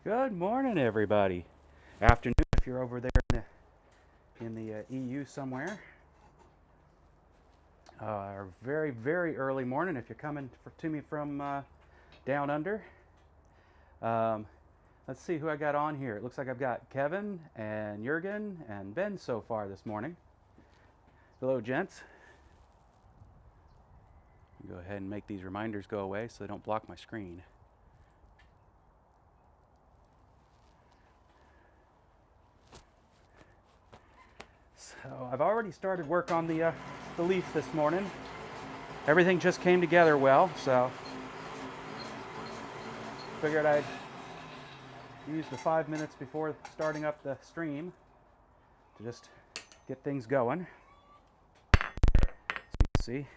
Good morning, everybody. Afternoon if you're over there in the EU somewhere. Very, very early morning if you're coming to me from down under. Let's see who I got on here. It looks like I've got Kevin and Jurgen and Ben so far this morning. Hello, gents. Go ahead and make these reminders go away so they don't block my screen. So I've already started work on the leaf this morning. Everything just came together well, so figured I'd use the 5 minutes before starting up the stream to just get things going. So you can see,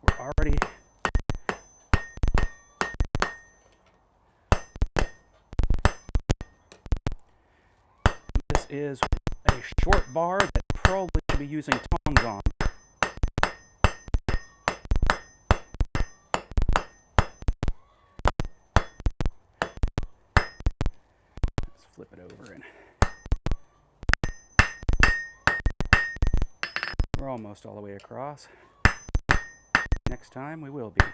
we're already this is a short bar that probably should be using tongs on. Let's flip it over and we're almost all the way across. Next time we will be.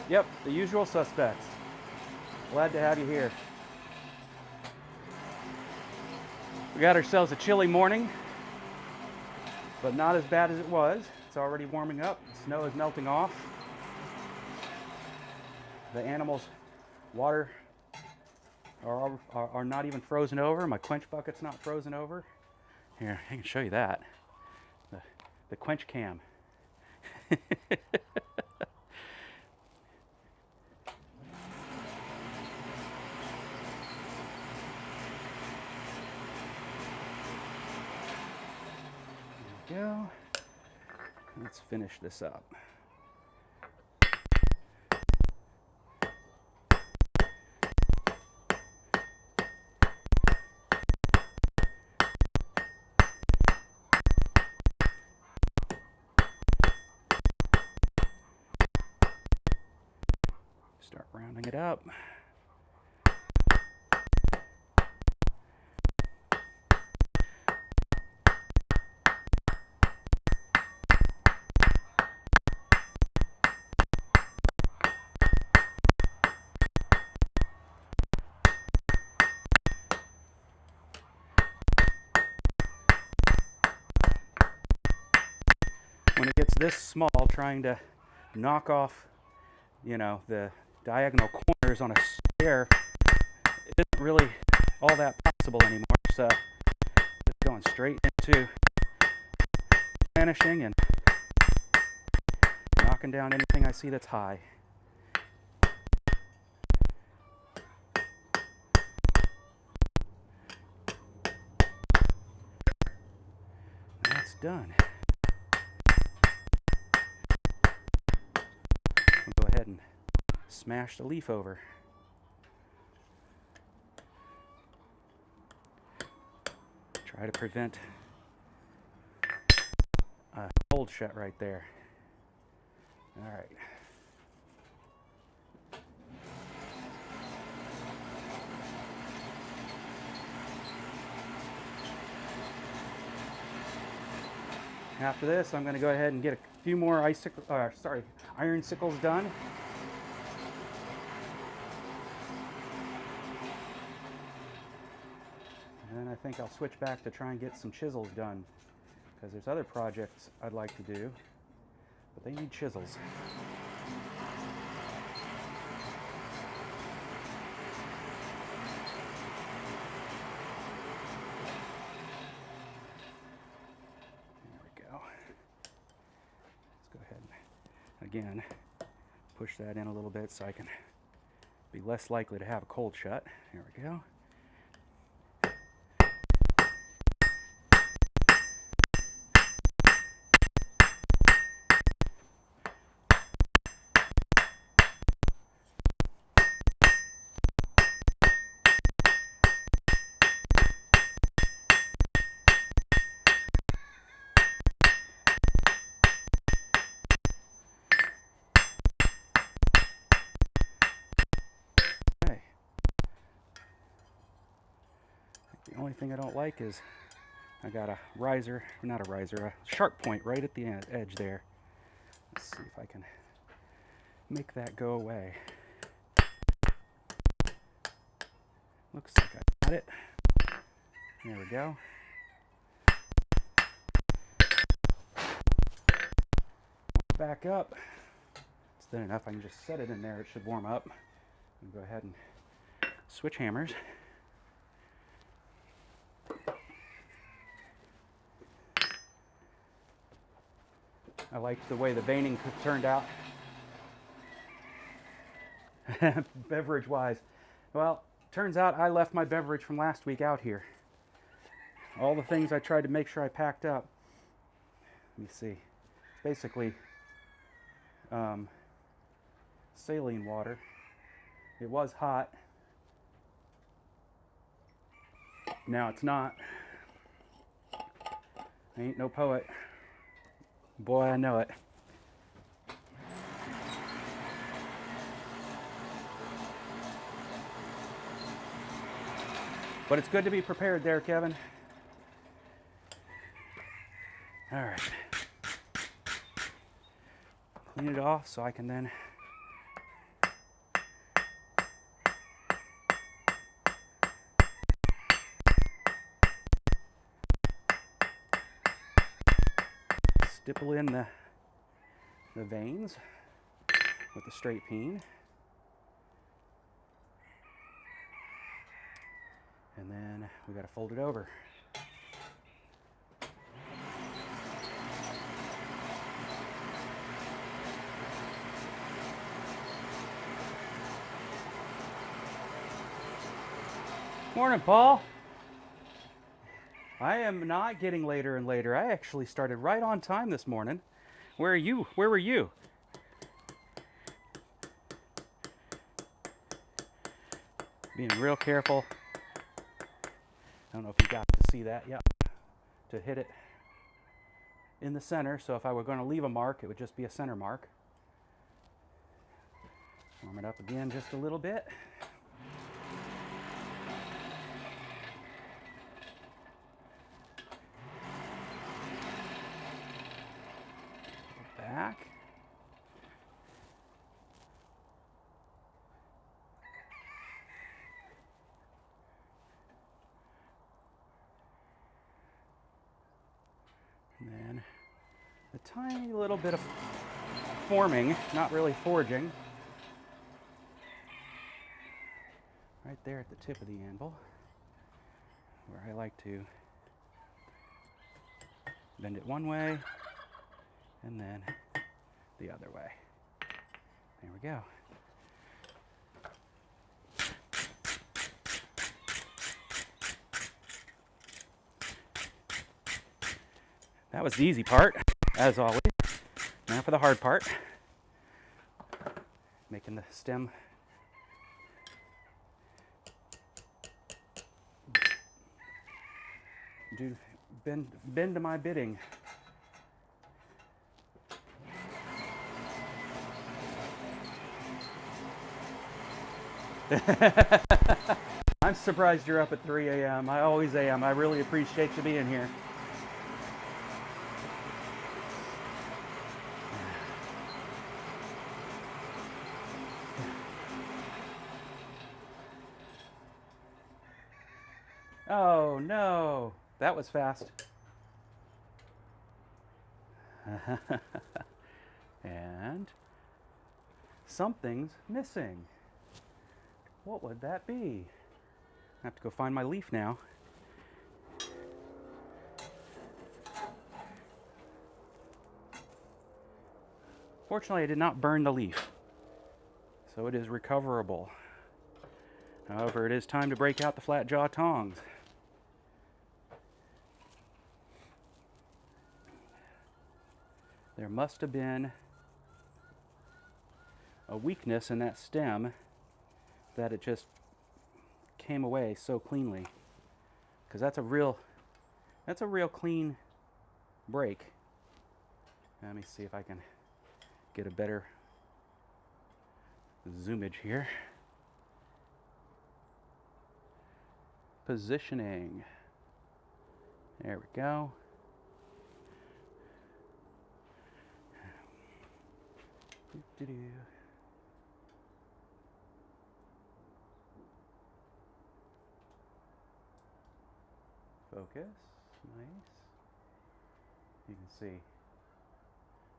Yep, the usual suspects. Glad to have you here. We got ourselves a chilly morning, but not as bad as it was. It's already warming up. The snow is melting off. The animals' water are not even frozen over. My quench bucket's not frozen over. Here, I can show you that. The quench cam. Go. Let's finish this up. Start rounding it up. When it gets this small, trying to knock off, the diagonal corners on a stair isn't really all that possible anymore. So just going straight into finishing and knocking down anything I see that's high. That's done. We'll go ahead and smash the leaf over. Try to prevent a cold shut right there. All right. After this, I'm going to go ahead and get a few more iron sickles done. And then I think I'll switch back to try and get some chisels done, because there's other projects I'd like to do, but they need chisels. Again, push that in a little bit so I can be less likely to have a cold shut. There we go. The only thing I don't like is I got a riser, not a riser, a sharp point right at the edge there. Let's see if I can make that go away. Looks like I got it. There we go. Back up. It's thin enough. I can just set it in there. It should warm up. And go ahead and switch hammers. I liked the way the veining turned out. Beverage wise. Well, turns out I left my beverage from last week out here. All the things I tried to make sure I packed up. Let me see. It's basically saline water. It was hot. Now it's not. I ain't no poet. Boy, I know it. But it's good to be prepared there, Kevin. All right. Clean it off so I can then stipple in the veins with the straight peen. And then we got to fold it over. Morning, Paul. I am not getting later and later. I actually started right on time this morning. Where are you? Where were you? Being real careful. I don't know if you got to see that. Yep. To hit it in the center. So if I were going to leave a mark, it would just be a center mark. Warm it up again just a little bit. Back. And then a tiny little bit of forming, not really forging. Right there at the tip of the anvil, where I like to bend it one way and then the other way. There we go. That was the easy part, as always. Now for the hard part. Making the stem bend to my bidding. I'm surprised you're up at 3 a.m. I always am. I really appreciate you being here. Oh no, that was fast. And something's missing. What would that be? I have to go find my leaf now. Fortunately, I did not burn the leaf, so it is recoverable. However, it is time to break out the flat jaw tongs. There must have been a weakness in that stem that it just came away so cleanly, because that's a real clean break. Let me see if I can get a better zoomage here. positioning. There we go. Focus. Nice. You can see.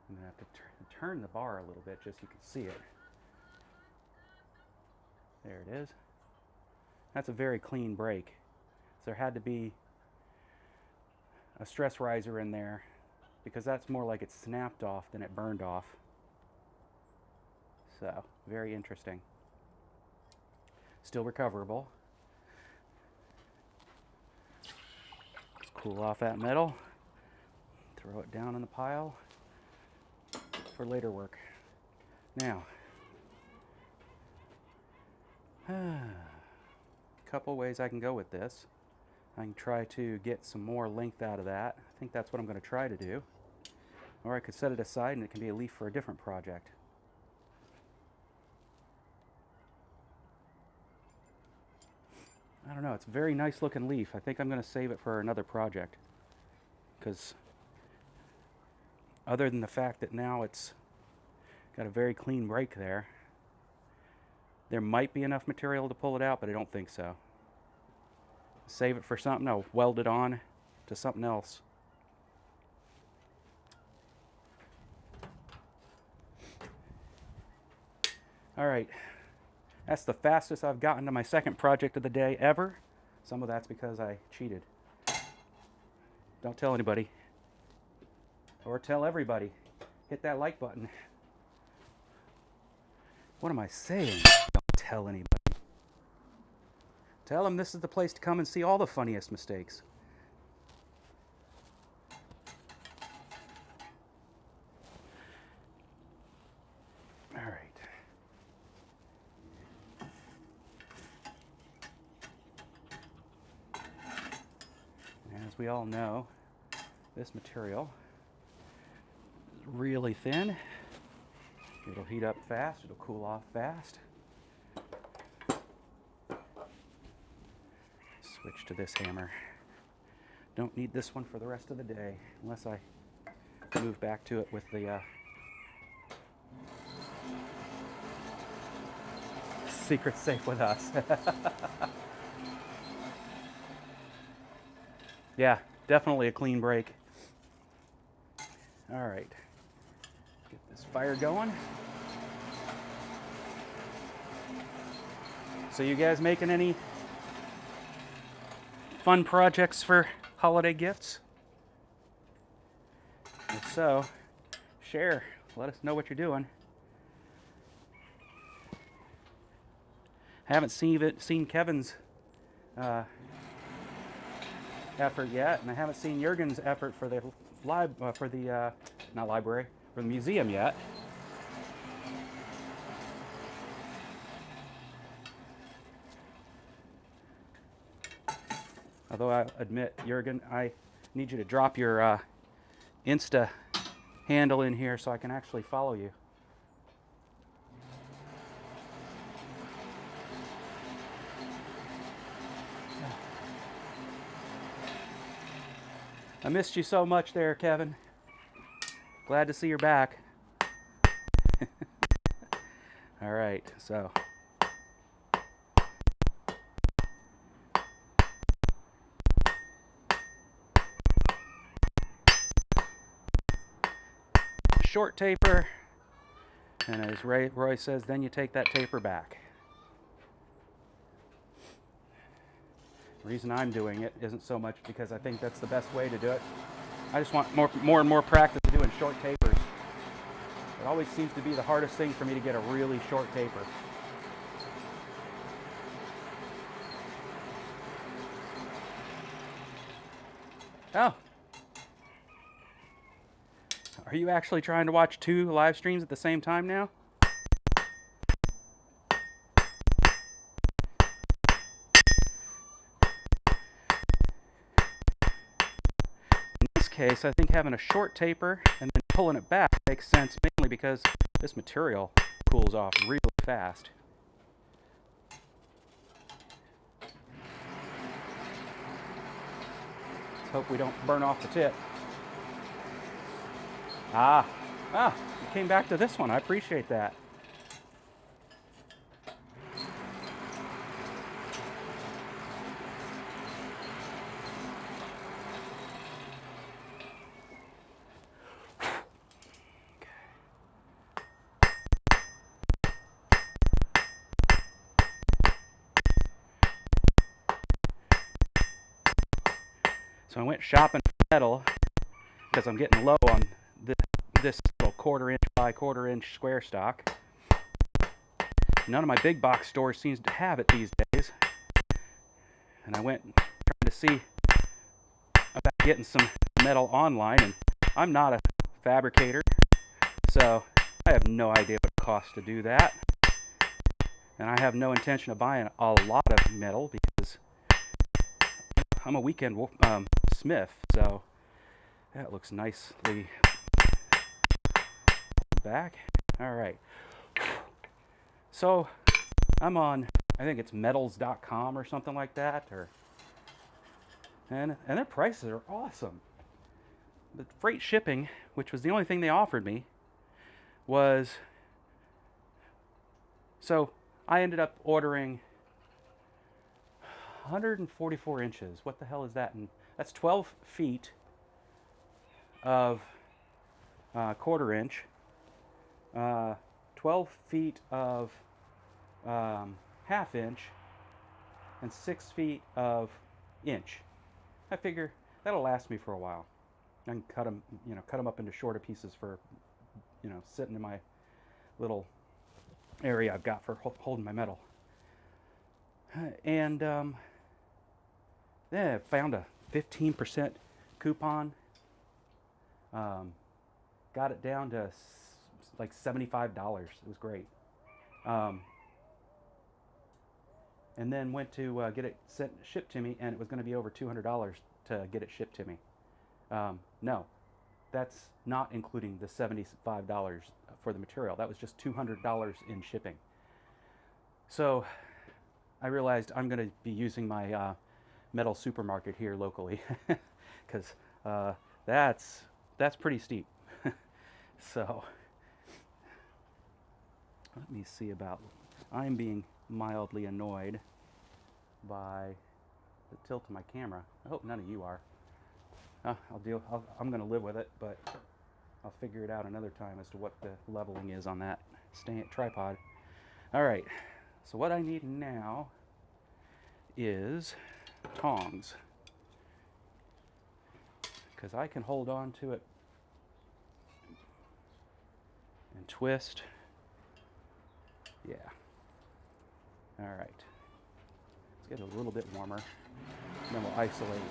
I'm going to have to turn the bar a little bit just so you can see it. There it is. That's a very clean break. So there had to be a stress riser in there because that's more like it snapped off than it burned off. So, very interesting. Still recoverable. Let's cool off that metal. Throw it down in the pile for later work. Now, couple ways I can go with this. I can try to get some more length out of that. I think that's what I'm going to try to do. Or I could set it aside and it can be a leaf for a different project. I don't know, it's a very nice looking leaf. I think I'm going to save it for another project. Because other than the fact that now it's got a very clean break there, there might be enough material to pull it out, but I don't think so. Save it for something, I'll weld it on to something else. Alright, that's the fastest I've gotten to my second project of the day ever. Some of that's because I cheated. Don't tell anybody. Or tell everybody. Hit that like button. What am I saying? Don't tell anybody. Tell them this is the place to come and see all the funniest mistakes. All right. As we all know, this material is really thin. It'll heat up fast, it'll cool off fast. Switch to this hammer. Don't need this one for the rest of the day, unless I move back to it with the secret safe with us. Yeah, definitely a clean break. All right, get this fire going. So you guys making any fun projects for holiday gifts? If so, share. Let us know what you're doing. I haven't seen Kevin's effort yet, and I haven't seen Jurgen's effort for the for the museum yet. Although I admit, Jurgen, I need you to drop your Insta handle in here so I can actually follow you. I missed you so much there, Kevin. Glad to see you're back. All right, so. Short taper, and as Roy says, then you take that taper back. The reason I'm doing it isn't so much because I think that's the best way to do it. I just want more and more practice doing short tapers. It always seems to be the hardest thing for me to get a really short taper. Oh. Are you actually trying to watch 2 live streams at the same time now? In this case, I think having a short taper and then pulling it back makes sense, mainly because this material cools off really fast. Let's hope we don't burn off the tip. You came back to this one. I appreciate that. So I went shopping for metal because I'm getting low on this little 1/4 inch by 1/4 inch square stock. None of my big box stores seems to have it these days. And I went trying to see about getting some metal online, and I'm not a fabricator, so I have no idea what it costs to do that. And I have no intention of buying a lot of metal because I'm a weekend smith, so that looks nicely back. All right. So I'm on, I think it's metals.com or something like that, and their prices are awesome. The freight shipping, which was the only thing they offered me, was, so I ended up ordering 144 inches. What the hell is that? And that's 12 feet of 1/4 inch, 12 feet of 1/2 inch, and 6 feet of inch. I figure that'll last me for a while. I can cut them up into shorter pieces for, sitting in my little area I've got for holding my metal. And I found a 15% coupon. Got it down to like $75. It was great. And then went to get it shipped to me, and it was going to be over $200 to get it shipped to me. No, that's not including the $75 for the material. That was just $200 in shipping. So I realized I'm going to be using my metal supermarket here locally because that's pretty steep. So let me see about, I'm being mildly annoyed by the tilt of my camera. I hope none of you are. I'm going to live with it, but I'll figure it out another time as to what the leveling is on that tripod. All right, so what I need now is tongs, because I can hold on to it and twist. Yeah. All right. Let's get it a little bit warmer, and then we'll isolate.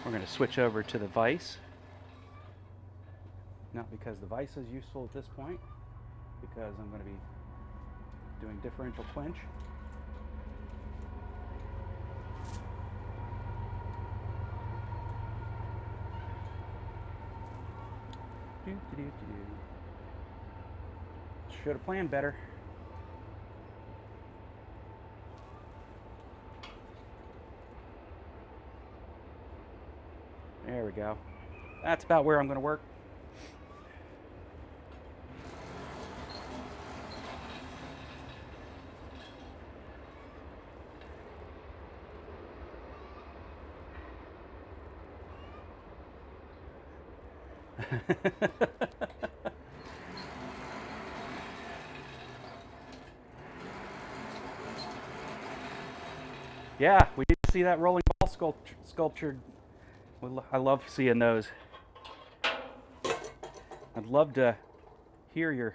We're going to switch over to the vise. Not because the vise is useful at this point, because I'm going to be doing differential quench. Should have planned better. There we go. That's about where I'm going to work. Yeah, we did see that rolling ball sculptured. I love seeing those. I'd love to hear your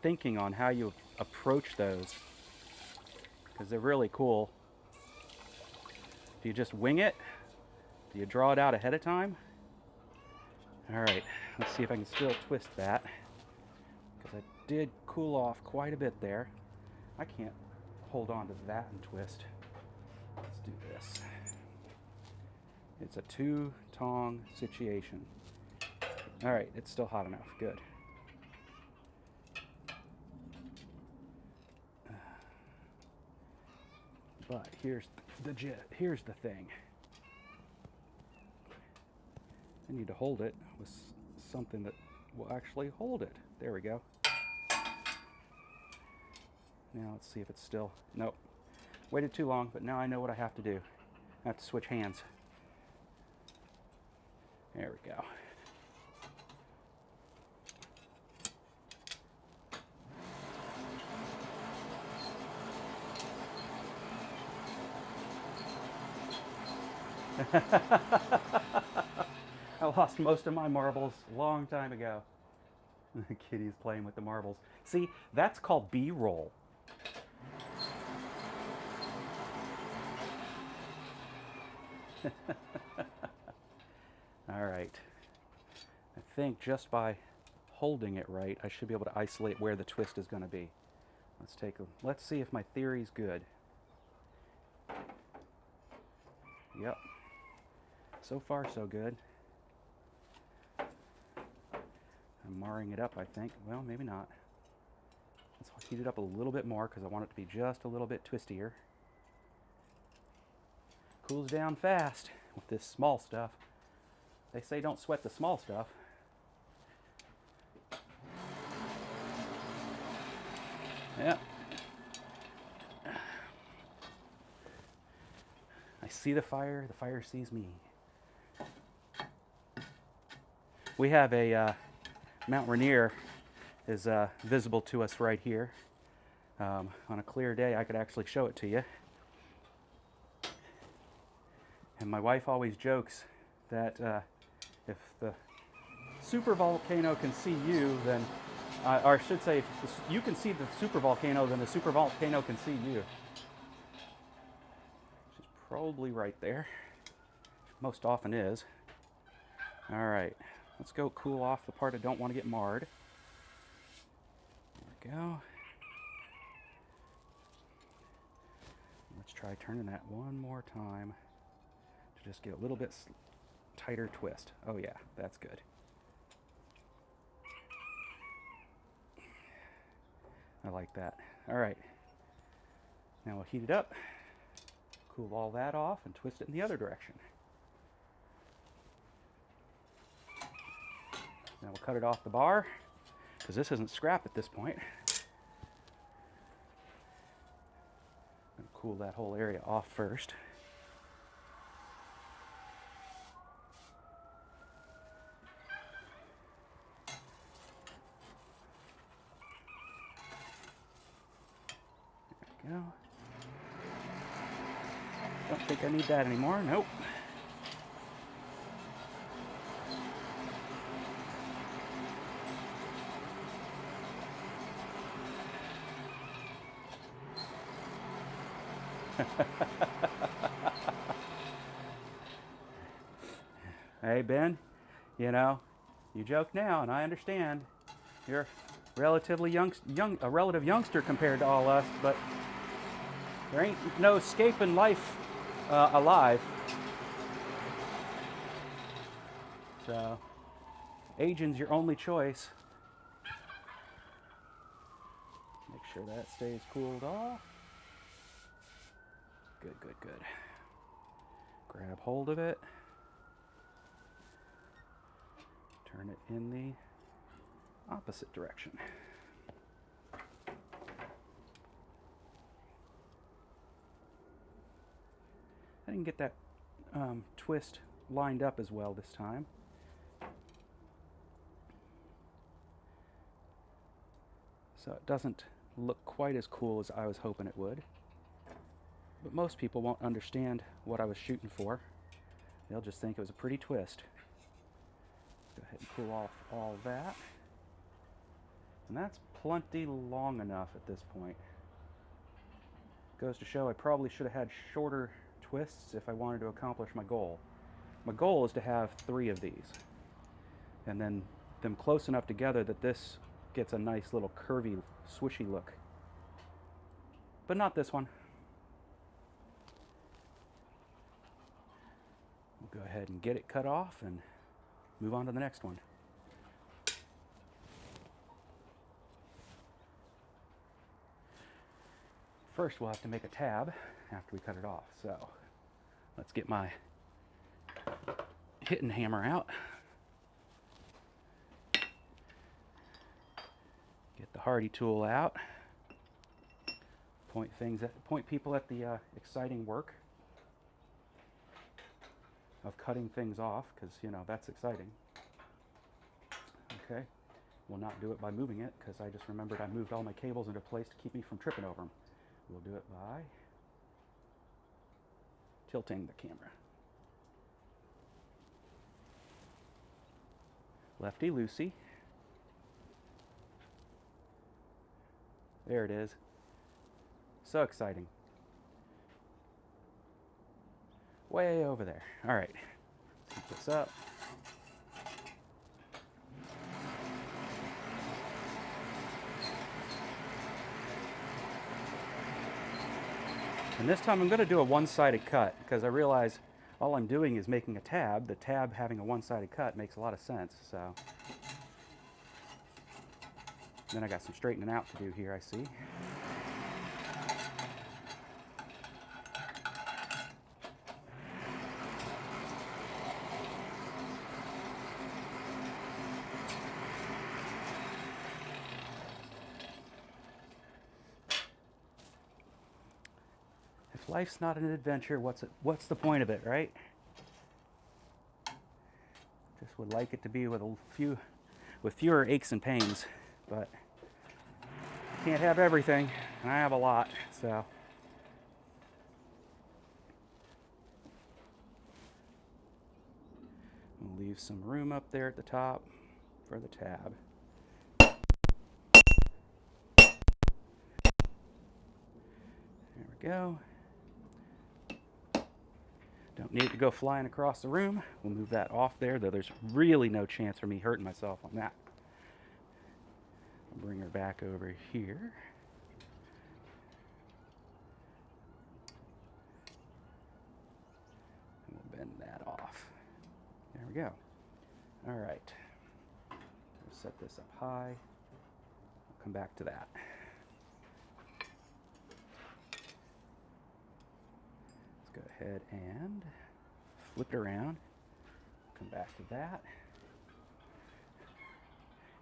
thinking on how you approach those, because they're really cool. Do you just wing it? Do you draw it out ahead of time? All right, let's see if I can still twist that, because I did cool off quite a bit there. I can't hold on to that and twist. Let's do this. It's a 2-tong situation. All right, it's still hot enough. Good. But here's the thing. I need to hold it with something that will actually hold it. There we go. Now let's see if it's still, nope. Waited too long, but now I know what I have to do. I have to switch hands. There we go. I lost most of my marbles a long time ago. The kitty's playing with the marbles. See, that's called B-roll. All right. I think just by holding it right, I should be able to isolate where the twist is going to be. Let's see if my theory's good. Yep. So far, so good. I'm marring it up, I think. Well, maybe not. Let's heat it up a little bit more because I want it to be just a little bit twistier. Cools down fast with this small stuff. They say don't sweat the small stuff. Yeah. I see the fire sees me. We have a Mount Rainier is visible to us right here. On a clear day, I could actually show it to you. And my wife always jokes that if the supervolcano can see you, then, or I should say, if you can see the supervolcano, then the supervolcano can see you. She's probably right there. Most often is. All right, let's go cool off the part I don't want to get marred. There we go. Let's try turning that one more time to just get a little bit tighter twist. Oh yeah, that's good. I like that. All right, now we'll heat it up, cool all that off, and twist it in the other direction. Now we'll cut it off the bar, because this isn't scrap at this point. I'm going to cool that whole area off first. There we go. Don't think I need that anymore. Nope. Hey Ben, you know, you joke now, and I understand. You're relatively a relative youngster compared to all us, but there ain't no escaping life alive. So, aging's your only choice. Make sure that stays cooled off. Good, good, good. Grab hold of it. Turn it in the opposite direction. I didn't get that twist lined up as well this time. So it doesn't look quite as cool as I was hoping it would. But most people won't understand what I was shooting for. They'll just think it was a pretty twist. Go ahead and cool off all that. And that's plenty long enough at this point. Goes to show I probably should have had shorter twists if I wanted to accomplish my goal. My goal is to have 3 of these. And then them close enough together that this gets a nice little curvy, swishy look. But not this one. We'll go ahead and get it cut off and move on to the next one. First, we'll have to make a tab after we cut it off. So let's get my hitting hammer out. hardy tool out. Point people at the exciting work of cutting things off, because you know that's exciting. Okay, we'll not do it by moving it, because I just remembered I moved all my cables into place to keep me from tripping over them. We'll do it by tilting the camera. Lefty loosey. There it is. So exciting. Way over there. All right, keep this up. And this time I'm going to do a one-sided cut, because I realize all I'm doing is making a tab. The tab having a one-sided cut makes a lot of sense. So then I got some straightening out to do here, I see. If life's not an adventure, what's the point of it, right? Just would like it to be with fewer aches and pains, but can't have everything, and I have a lot, so. We'll leave some room up there at the top for the tab. There we go. Don't need it to go flying across the room. We'll move that off there, though there's really no chance for me hurting myself on that. I'll bring her back over here. And we'll bend that off. There we go. All right. We'll set this up high. I'll come back to that. Go ahead and flip it around. Come back to that.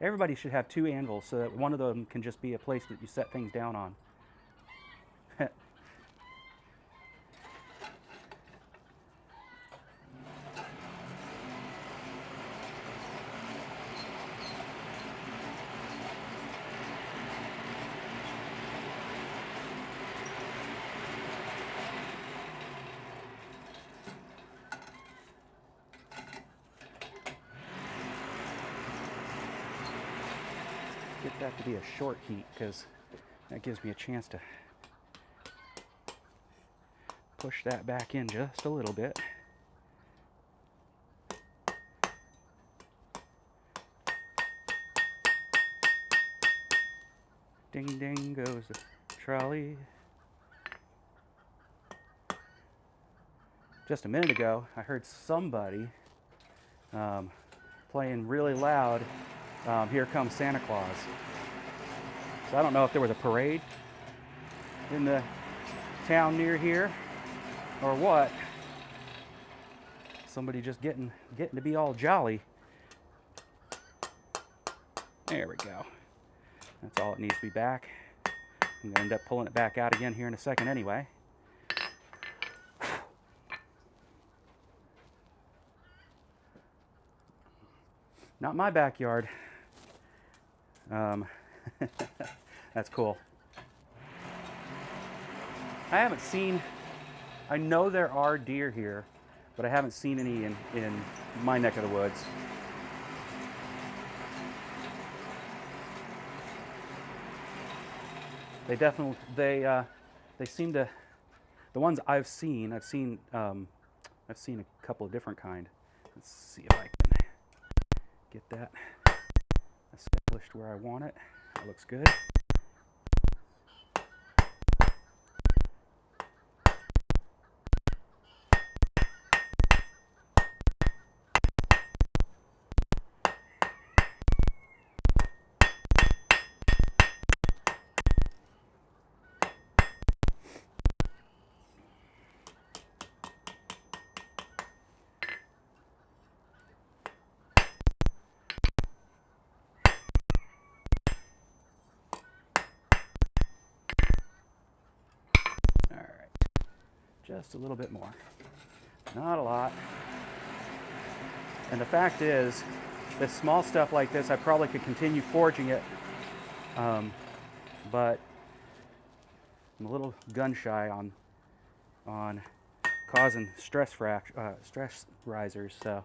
Everybody should have two anvils so that one of them can just be a place that you set things down on. Get that to be a short heat, because that gives me a chance to push that back in just a little bit. Ding ding goes the trolley. Just a minute ago, I heard somebody playing really loud, Here Comes Santa Claus. So I don't know if there was a parade in the town near here or what. Somebody just getting to be all jolly. There we go. That's all it needs to be back. I'm going to end up pulling it back out again here in a second anyway. Not my backyard. That's cool. I know there are deer here, but I haven't seen any in my neck of the woods. They seem to, the ones I've seen a couple of different kind. Let's see if I can get that established where I want it. That looks good. Just a little bit more. Not a lot. And the fact is, this small stuff like this, I probably could continue forging it, but I'm a little gun shy on causing stress risers. So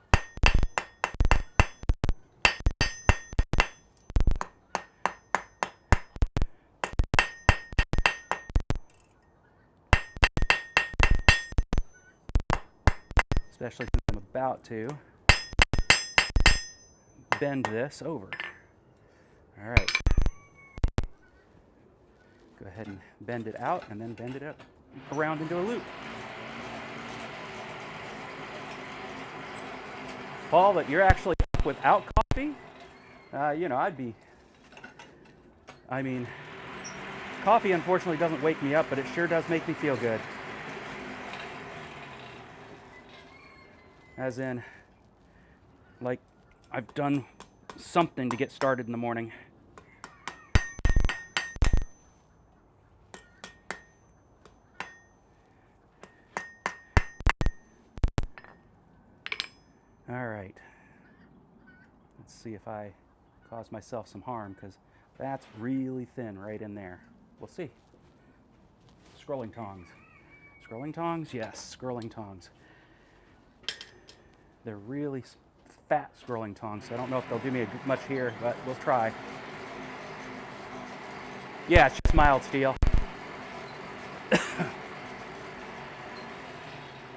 especially since I'm about to bend this over. All right. Go ahead and bend it out and then bend it up around into a loop. Paul, that you're actually up without coffee? You know, I mean, coffee unfortunately doesn't wake me up, but it sure does make me feel good. As in, like, I've done something to get started in the morning. All right. Let's see if I cause myself some harm, because that's really thin right in there. We'll see. Scrolling tongs. Scrolling tongs? Yes, scrolling tongs. They're really fat scrolling tongs, so I don't know if they'll do me much here, but we'll try. Yeah, it's just mild steel.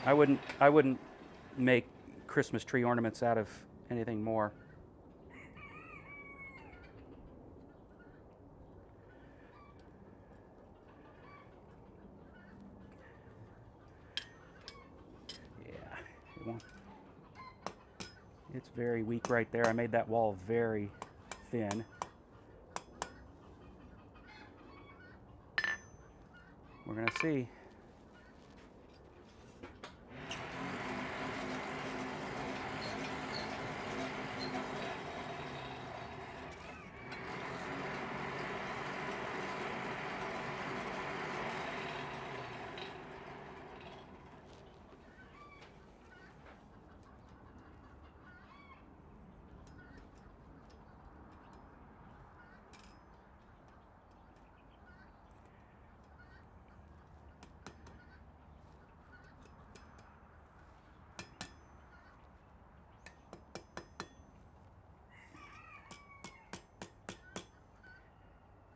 I wouldn't make Christmas tree ornaments out of anything more. Yeah, it's very weak right there. I made that wall very thin. We're gonna see.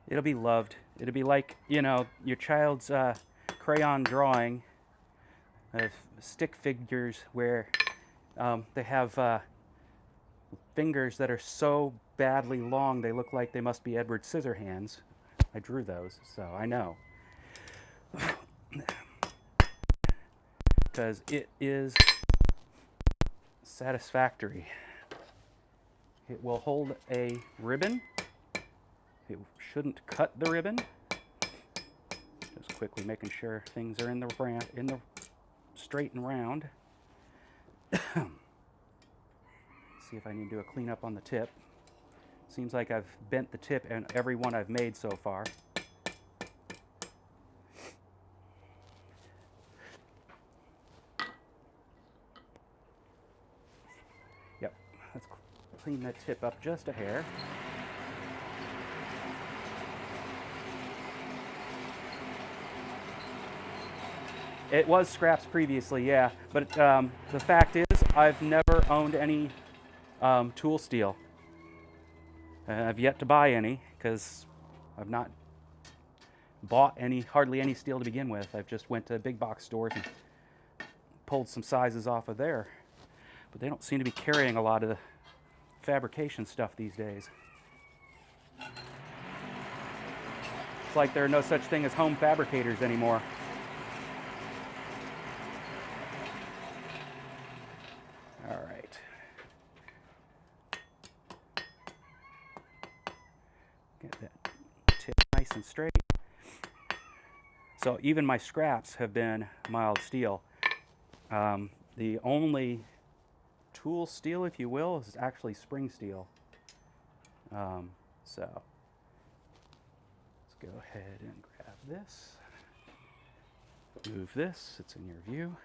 It'll be loved. It'll be like, you know, your child's crayon drawing of stick figures where they have fingers that are so badly long they look like they must be Edward Scissorhands. I drew those, so I know. Because it is satisfactory. It will hold a ribbon. It shouldn't cut the ribbon. Just quickly making sure things are in the straight and round. See if I need to do a cleanup on the tip. Seems like I've bent the tip in every one I've made so far. Yep, let's clean that tip up just a hair. It was scraps previously, yeah, but the fact is I've never owned any tool steel. I've yet to buy any because I've not bought hardly any steel to begin with. I've just went to big box stores and pulled some sizes off of there. But they don't seem to be carrying a lot of the fabrication stuff these days. It's like there are no such thing as home fabricators anymore. All right. Get that tip nice and straight. So even my scraps have been mild steel. The only tool steel, if you will, is actually spring steel. So let's go ahead and grab this. Move this, it's in your view.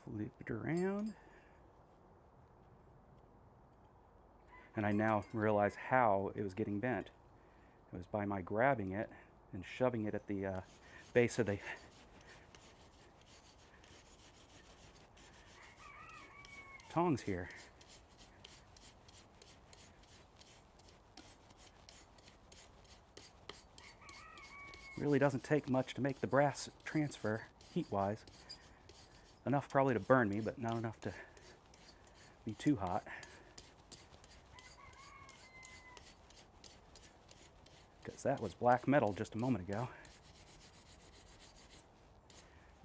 Flip it around. And I now realize how it was getting bent. It was by my grabbing it and shoving it at the base of the tongs here. Really doesn't take much to make the brass transfer heat-wise. Enough probably to burn me, but not enough to be too hot. Because that was black metal just a moment ago.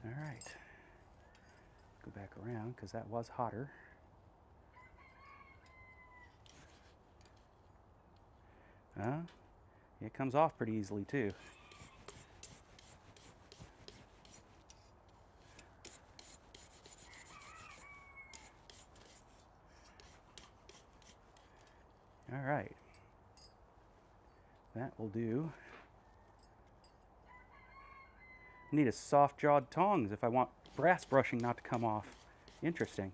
All right. Go back around because that was hotter. It comes off pretty easily too. All right. That will do. I need a soft-jawed tongs if I want brass brushing not to come off. Interesting.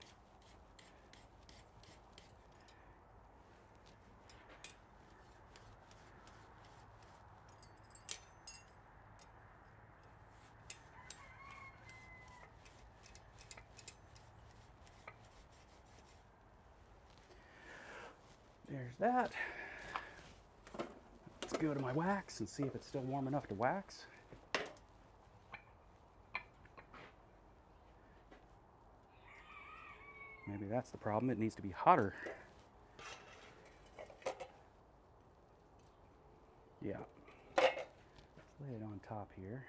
There's that. Let's go to my wax and see if it's still warm enough to wax. Maybe that's the problem. It needs to be hotter. Yeah. Let's lay it on top here.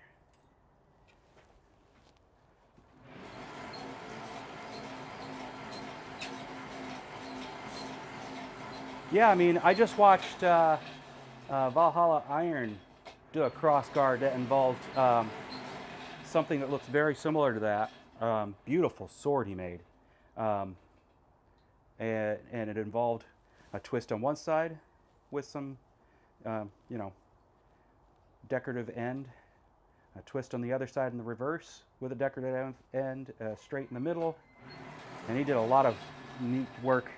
Yeah, I mean, I just watched Valhalla Iron do a cross guard that involved something that looks very similar to that. Beautiful sword he made. And it involved a twist on one side with some, you know, decorative end, a twist on the other side in the reverse with a decorative end, straight in the middle. And he did a lot of neat work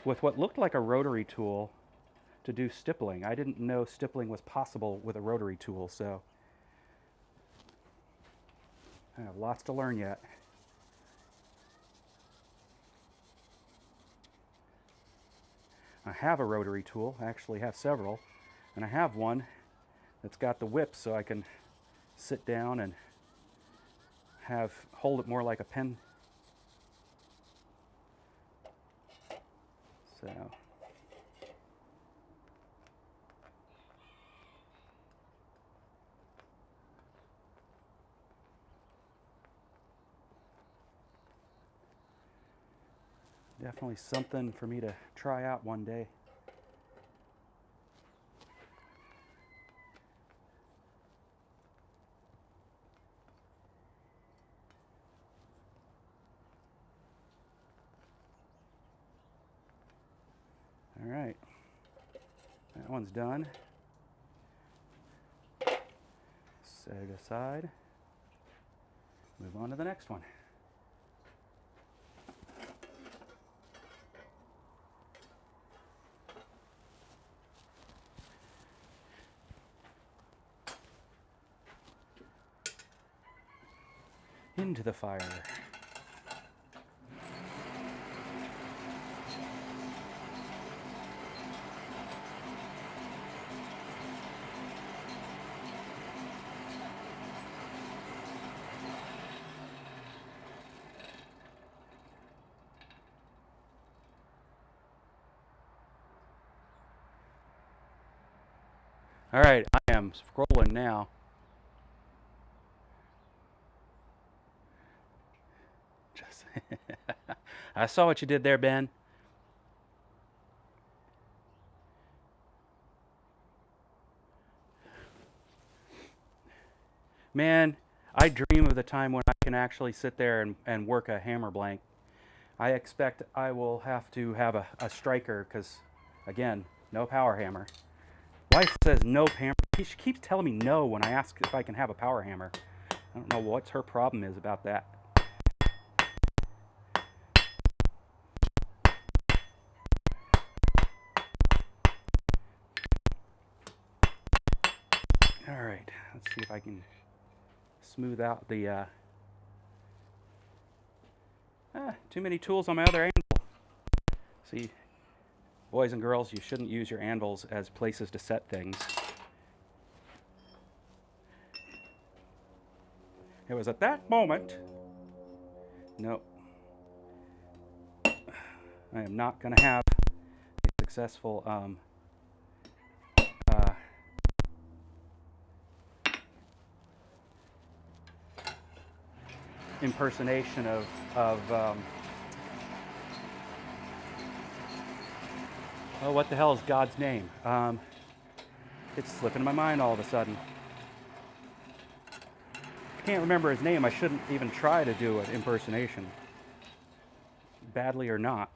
with what looked like a rotary tool to do stippling. I didn't know stippling was possible with a rotary tool, so I have lots to learn yet. I have a rotary tool. I actually have several, and I have one that's got the whip so I can sit down and hold it more like a pen. So definitely something for me to try out one day. All right, that one's done. Set it aside. Move on to the next one. Into the fire. All right, I am scrolling now. I saw what you did there, Ben. Man, I dream of the time when I can actually sit there and work a hammer blank. I expect I will have to have a striker because, again, no power hammer. Wife says no hammer. She keeps telling me no when I ask if I can have a power hammer. I don't know what her problem is about that. All right, let's see if I can smooth out the too many tools on my other anvil. See, boys and girls, you shouldn't use your anvils as places to set things. It was at that moment. Nope. I am not going to have a successful impersonation of oh, what the hell is God's name? It's slipping my mind all of a sudden. I can't remember his name. I shouldn't even try to do an impersonation, badly or not.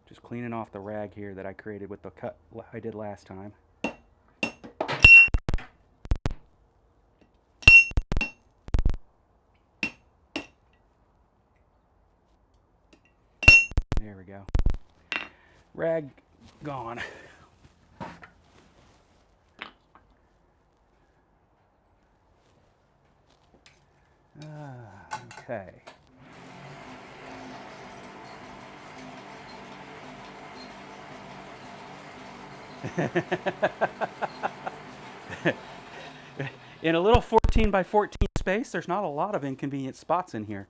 Just cleaning off the rag here that I created with the cut I did last time. There we go. Rag gone. Okay. In a little 14 by 14 space, there's not a lot of inconvenient spots in here.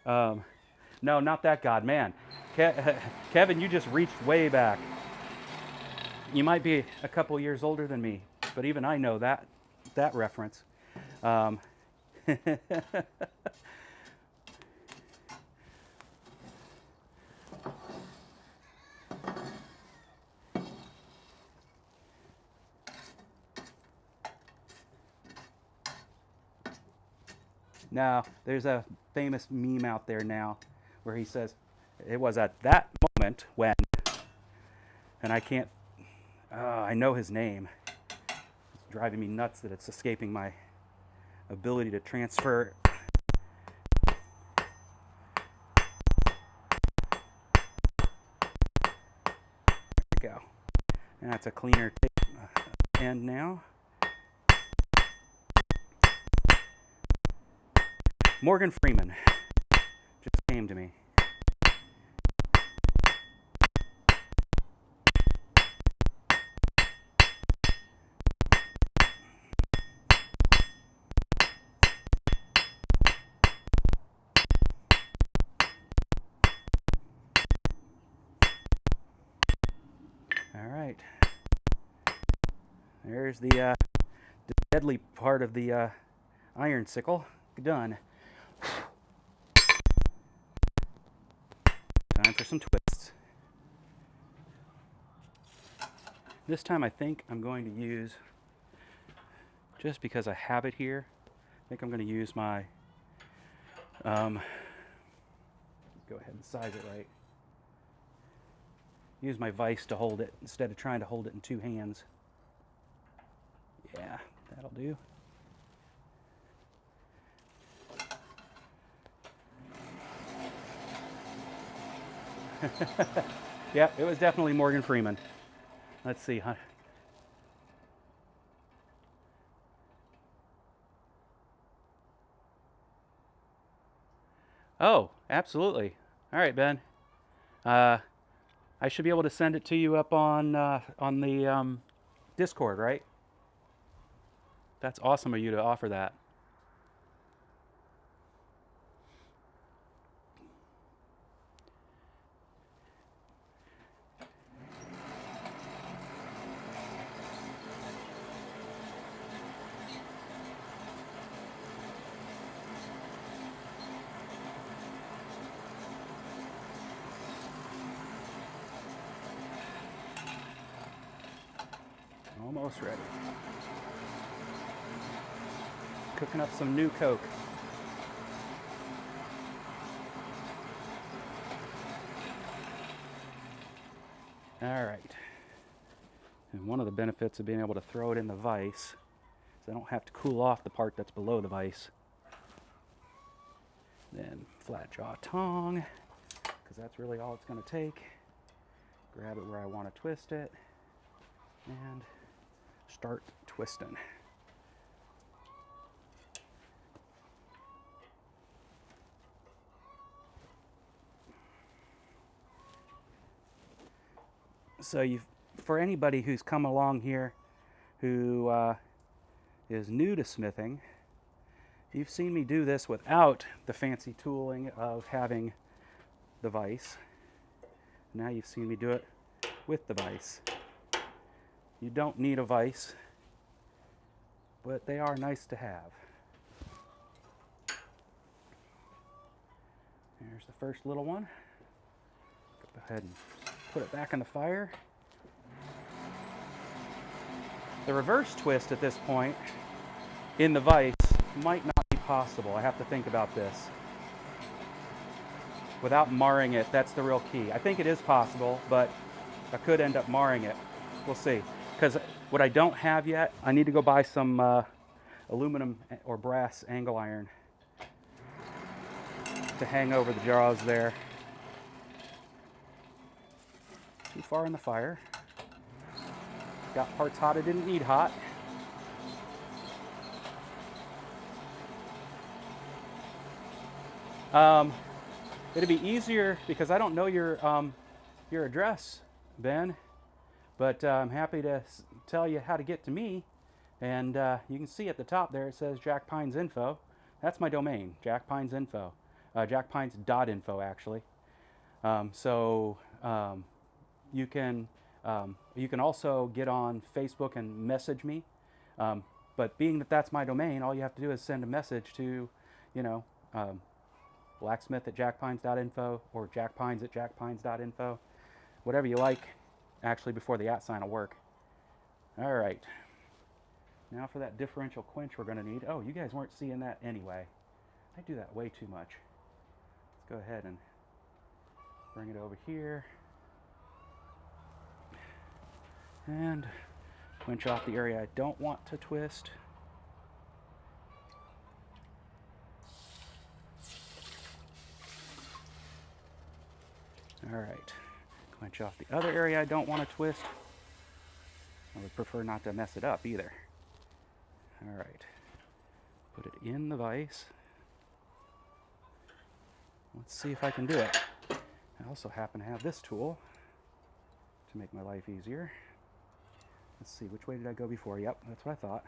No, not that God, man. Kevin, you just reached way back. You might be a couple years older than me, but even I know that reference. Now, there's a famous meme out there now where he says, it was at that moment when, and I can't, I know his name. It's driving me nuts that it's escaping my ability to transfer. There we go. And that's a cleaner end now. Morgan Freeman just came to me. All right. There's the deadly part of the iron sickle done. Time for some twists. This time I think I'm going to use, just because I have it here, I think I'm going to use my, go ahead and size it right. Use my vise to hold it instead of trying to hold it in two hands. Yeah, that'll do. Yep, it was definitely Morgan Freeman. Let's see, huh? Oh, absolutely. All right, Ben. I should be able to send it to you up on the Discord, right? That's awesome of you to offer that. Almost ready. Cooking up some new Coke. All right. And one of the benefits of being able to throw it in the vise is I don't have to cool off the part that's below the vise. Then flat jaw tong, because that's really all it's going to take. Grab it where I want to twist it and start twisting. So for anybody who's come along here who is new to smithing, you've seen me do this without the fancy tooling of having the vise. Now you've seen me do it with the vise. You don't need a vise, but they are nice to have. There's the first little one. Go ahead and put it back in the fire. The reverse twist at this point in the vise might not be possible. I have to think about this. Without marring it, that's the real key. I think it is possible, but I could end up marring it. We'll see. Because what I don't have yet, I need to go buy some aluminum or brass angle iron to hang over the jaws there. Too far in the fire. Got parts hot I didn't need hot. It'd be easier because I don't know your address, Ben, but I'm happy to tell you how to get to me. And you can see at the top there it says Jack Pines Info. That's my domain, Jack Pines Info, jackpines.info actually. You can also get on Facebook and message me. But being that that's my domain, all you have to do is send a message to, blacksmith@jackpines.info or jackpines@jackpines.info. Whatever you like. Actually, before the @ sign will work. All right. Now for that differential quench we're going to need. Oh, you guys weren't seeing that anyway. I do that way too much. Let's go ahead and bring it over here. And quench off the area I don't want to twist. All right, quench off the other area I don't want to twist. I would prefer not to mess it up either. All right, put it in the vise. Let's see if I can do it. I also happen to have this tool to make my life easier. Let's see, which way did I go before? Yep, that's what I thought.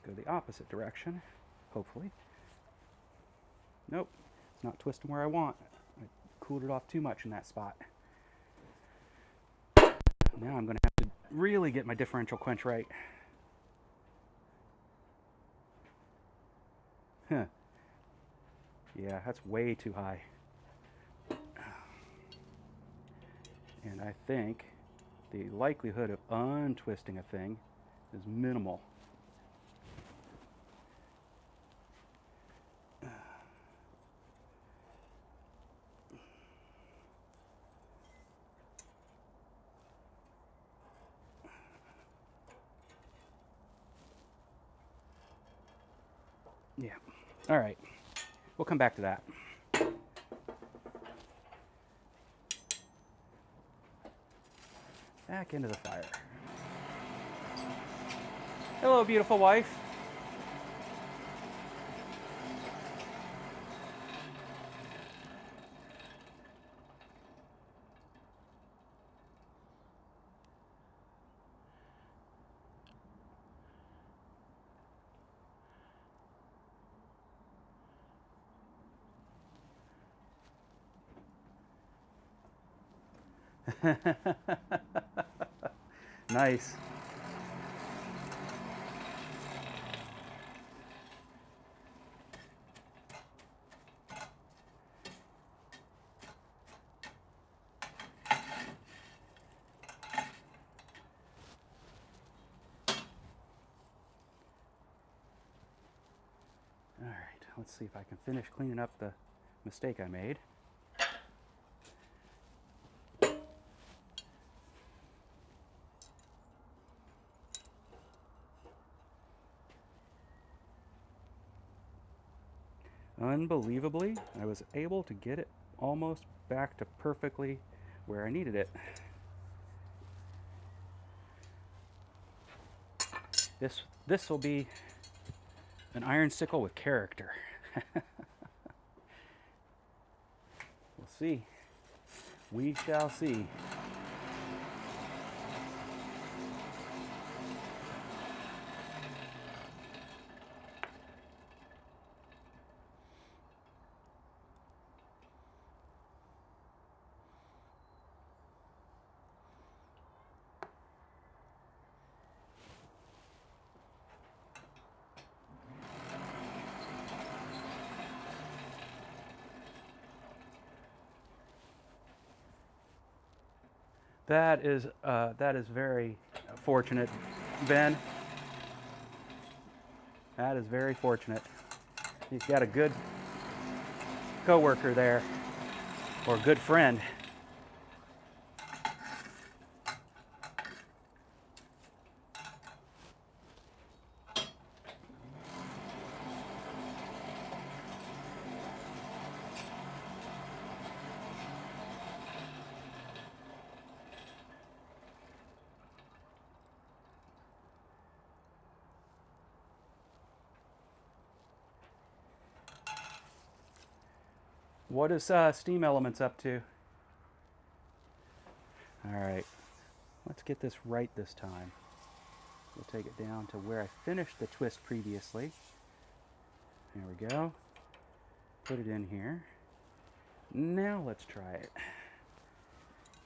Let's go the opposite direction, hopefully. Nope, it's not twisting where I want. I cooled it off too much in that spot. Now I'm going to have to really get my differential quench right. Huh. Yeah, that's way too high. And I think the likelihood of untwisting a thing is minimal. Yeah. All right. We'll come back to that. Back into the fire. Hello, beautiful wife. Nice. let's see if I can finish cleaning up the mistake I made. Unbelievably, I was able to get it almost back to perfectly where I needed it. This will be an iron sickle with character. We'll see. We shall see. That is very fortunate, Ben. That is very fortunate. You've got a good coworker there, or a good friend. What is Steam Elements up to? All right, let's get this right this time. We'll take it down to where I finished the twist previously. There we go. Put it in here. Now let's try it.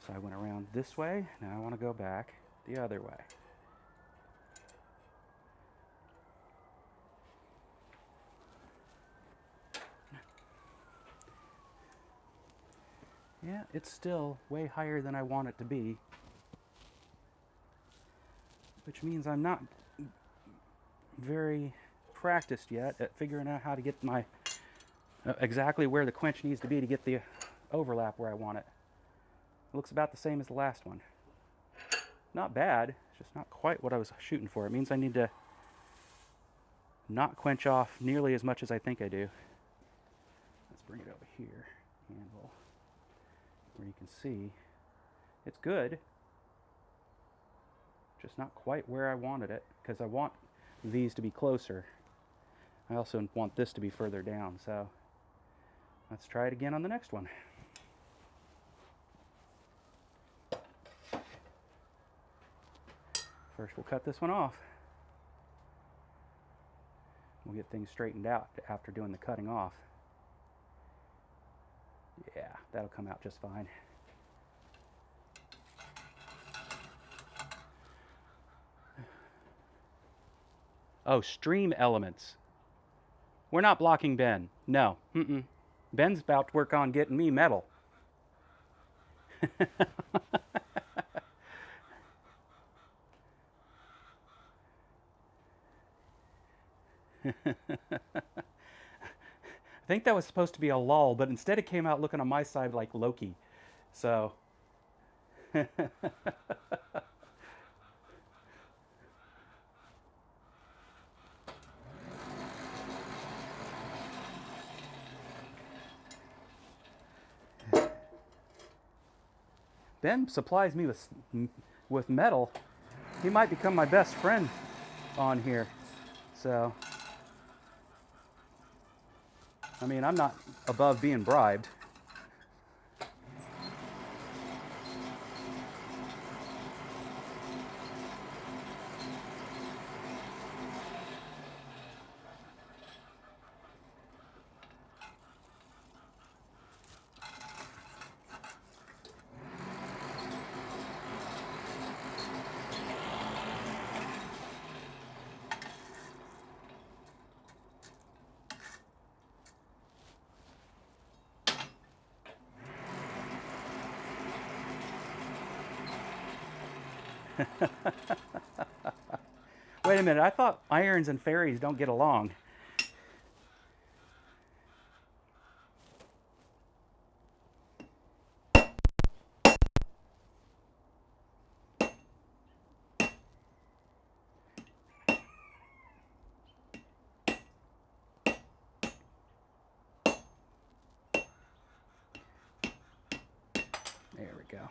So I went around this way. Now I want to go back the other way. Yeah, it's still way higher than I want it to be, which means I'm not very practiced yet at figuring out how to get my exactly where the quench needs to be to get the overlap where I want it. It looks about the same as the last one. Not bad, it's just not quite what I was shooting for. It means I need to not quench off nearly as much as I think I do. Let's bring it over here, handle, where you can see it's good, just not quite where I wanted it, because I want these to be closer. I also want this to be further down, so let's try it again on the next one. First we'll cut this one off. We'll get things straightened out after doing the cutting off. Yeah, that'll come out just fine. Oh, Stream Elements. We're not blocking Ben. No. Ben's about to work on getting me metal. I think that was supposed to be a lull, but instead it came out looking on my side like Loki. So. Ben supplies me with metal. He might become my best friend on here. So, I mean, I'm not above being bribed. Wait a minute, I thought irons and fairies don't get along. go.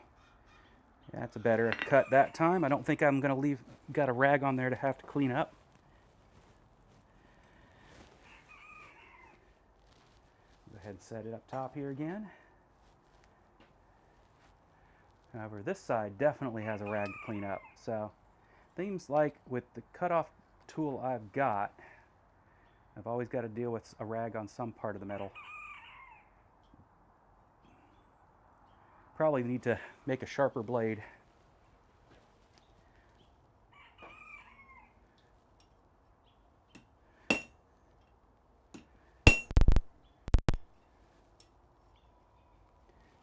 That's a better cut that time. I don't think I'm going to got a rag on there to have to clean up. Go ahead and set it up top here again. However, this side definitely has a rag to clean up. So, seems like with the cutoff tool I've got, I've always got to deal with a rag on some part of the metal. Probably need to make a sharper blade.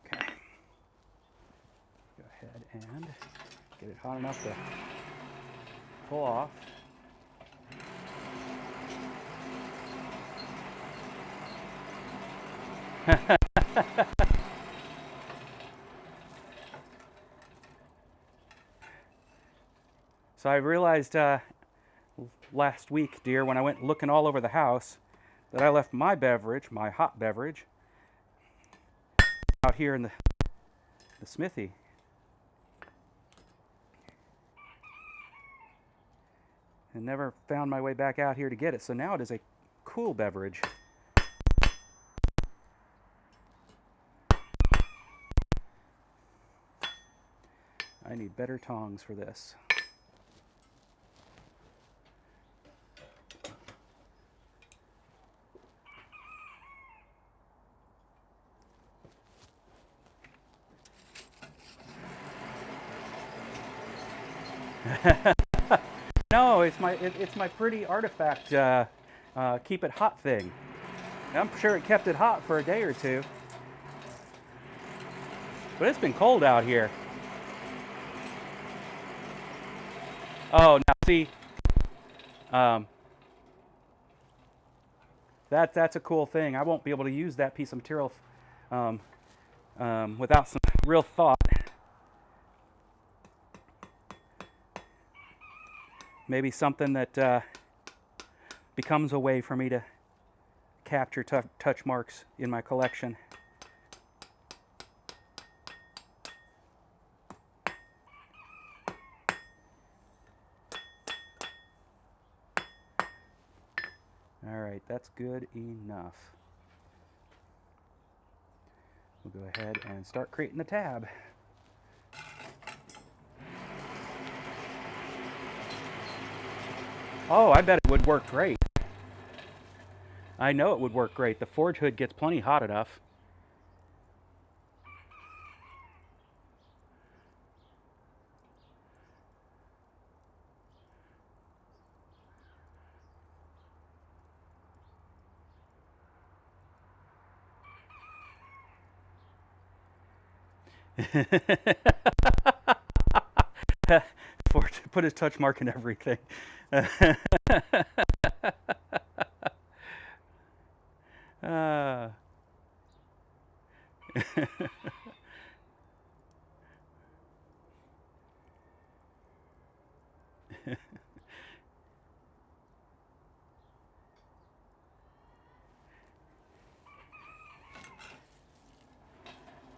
Okay. Go ahead and get it hot enough to pull off. So I realized last week, dear, when I went looking all over the house, that I left my beverage, my hot beverage, out here in the Smithy. And never found my way back out here to get it. So now it is a cool beverage. I need better tongs for this. No, it's my pretty artifact keep it hot thing. I'm sure it kept it hot for a day or two. But it's been cold out here. Oh, now see, that's a cool thing. I won't be able to use that piece of material without some real thought. Maybe something that becomes a way for me to capture touch marks in my collection. All right, that's good enough. We'll go ahead and start creating the tab. Oh, I bet it would work great. I know it would work great. The forge hood gets plenty hot enough. Forge put his touch mark in everything. All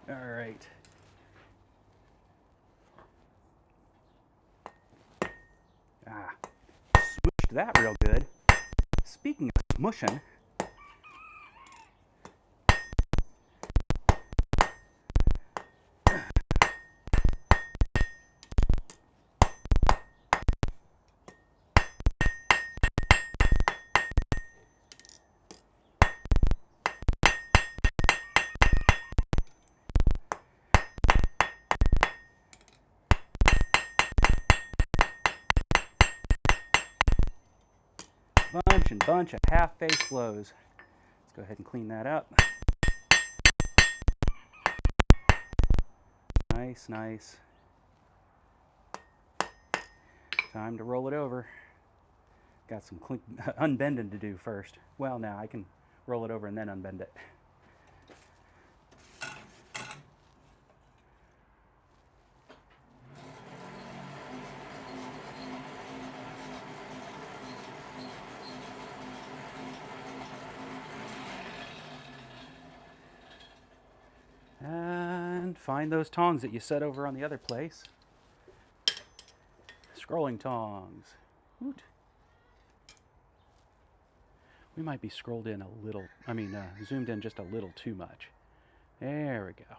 right. Smooshed that real good. Speaking of smushing, bunch of half-face blows. Let's go ahead and clean that up. Nice, nice. Time to roll it over. Got some unbending to do first. Well, now I can roll it over and then unbend it. And find those tongs that you set over on the other place. Scrolling tongs. Woot. We might be scrolled in a little, zoomed in just a little too much. There we go.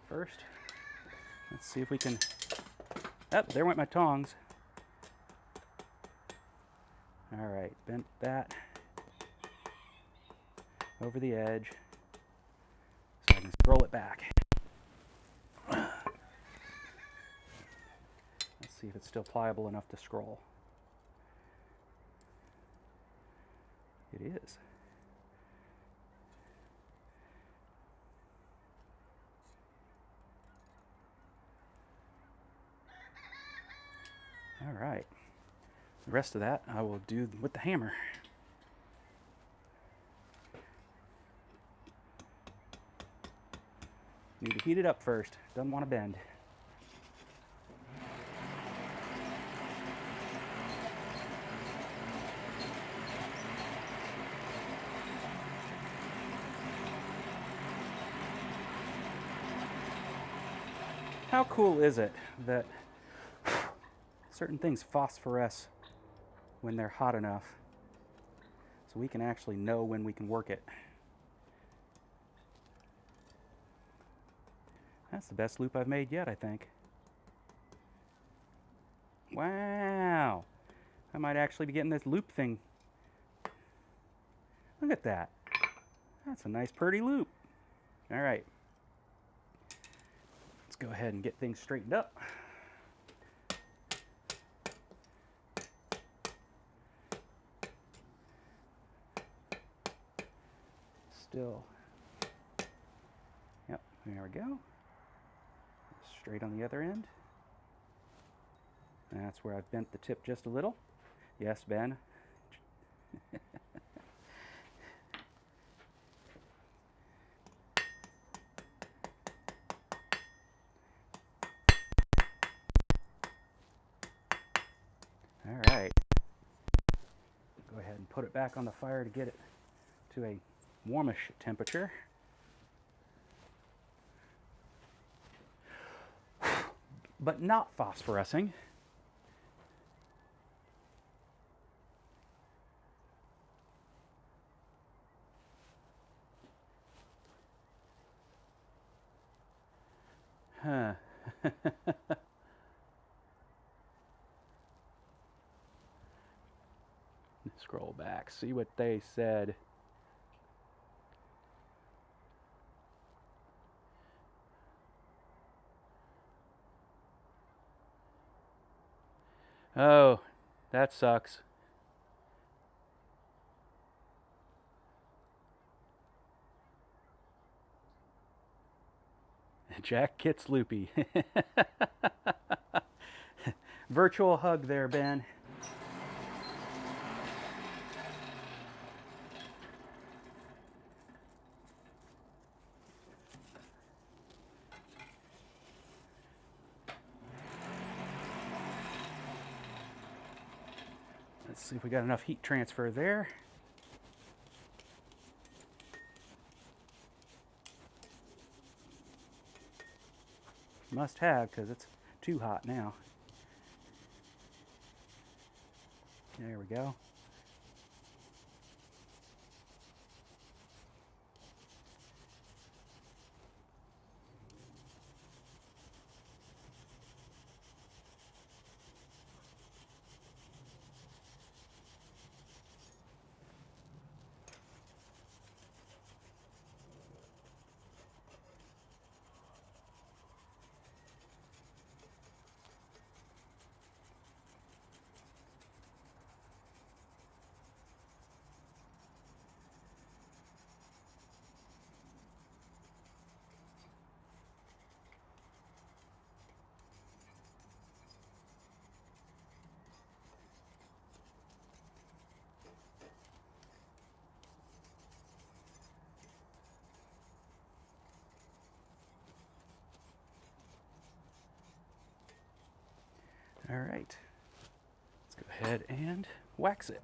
First, let's see if we can, there went my tongs. All right, bent that over the edge so I can scroll it back. Let's see if it's still pliable enough to scroll. It is. All right. The rest of that I will do with the hammer. Need to heat it up first. Doesn't want to bend. How cool is it that certain things phosphoresce when they're hot enough so we can actually know when we can work it? That's the best loop I've made yet, I think. Wow! I might actually be getting this loop thing. Look at that. That's a nice, pretty loop. All right. Let's go ahead and get things straightened up. Still. Yep, there we go. Straight on the other end. That's where I've bent the tip just a little. Yes, Ben. All right. Go ahead and put it back on the fire to get it to a warmish temperature. But not phosphorescing. Huh. Scroll back, see what they said. Oh, that sucks. Jack gets loopy. Virtual hug there, Ben. Let's see if we got enough heat transfer there. Must have, because it's too hot now. There we go. All right. ahead and wax it.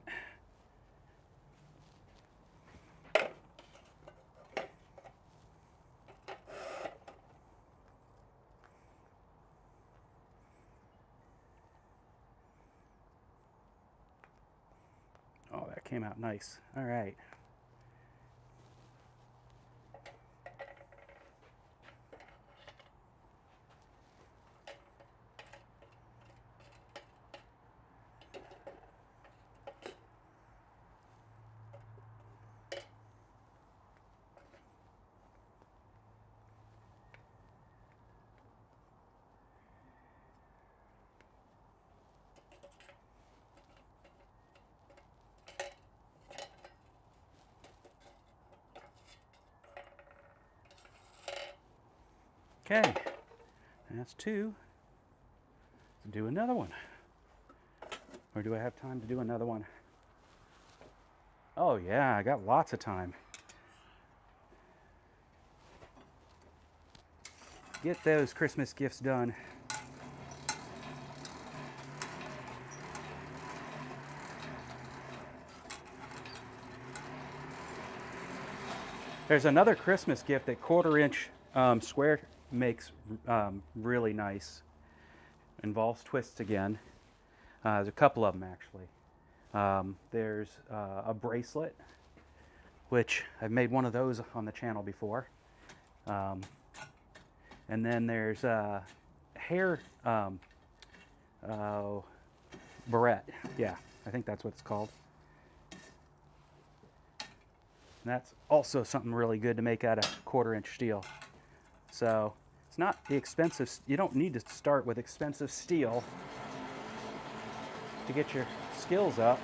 Oh, that came out nice. All right. Okay, that's two. Let's do another one. Or do I have time to do another one? Oh yeah, I got lots of time. Get those Christmas gifts done. There's another Christmas gift that 1/4-inch square makes really nice. Involves twists again. There's a couple of them actually. There's a bracelet, which I've made one of those on the channel before. And then there's a hair barrette. Yeah, I think that's what it's called. And that's also something really good to make out of 1/4-inch steel. So it's not the expensive, you don't need to start with expensive steel to get your skills up.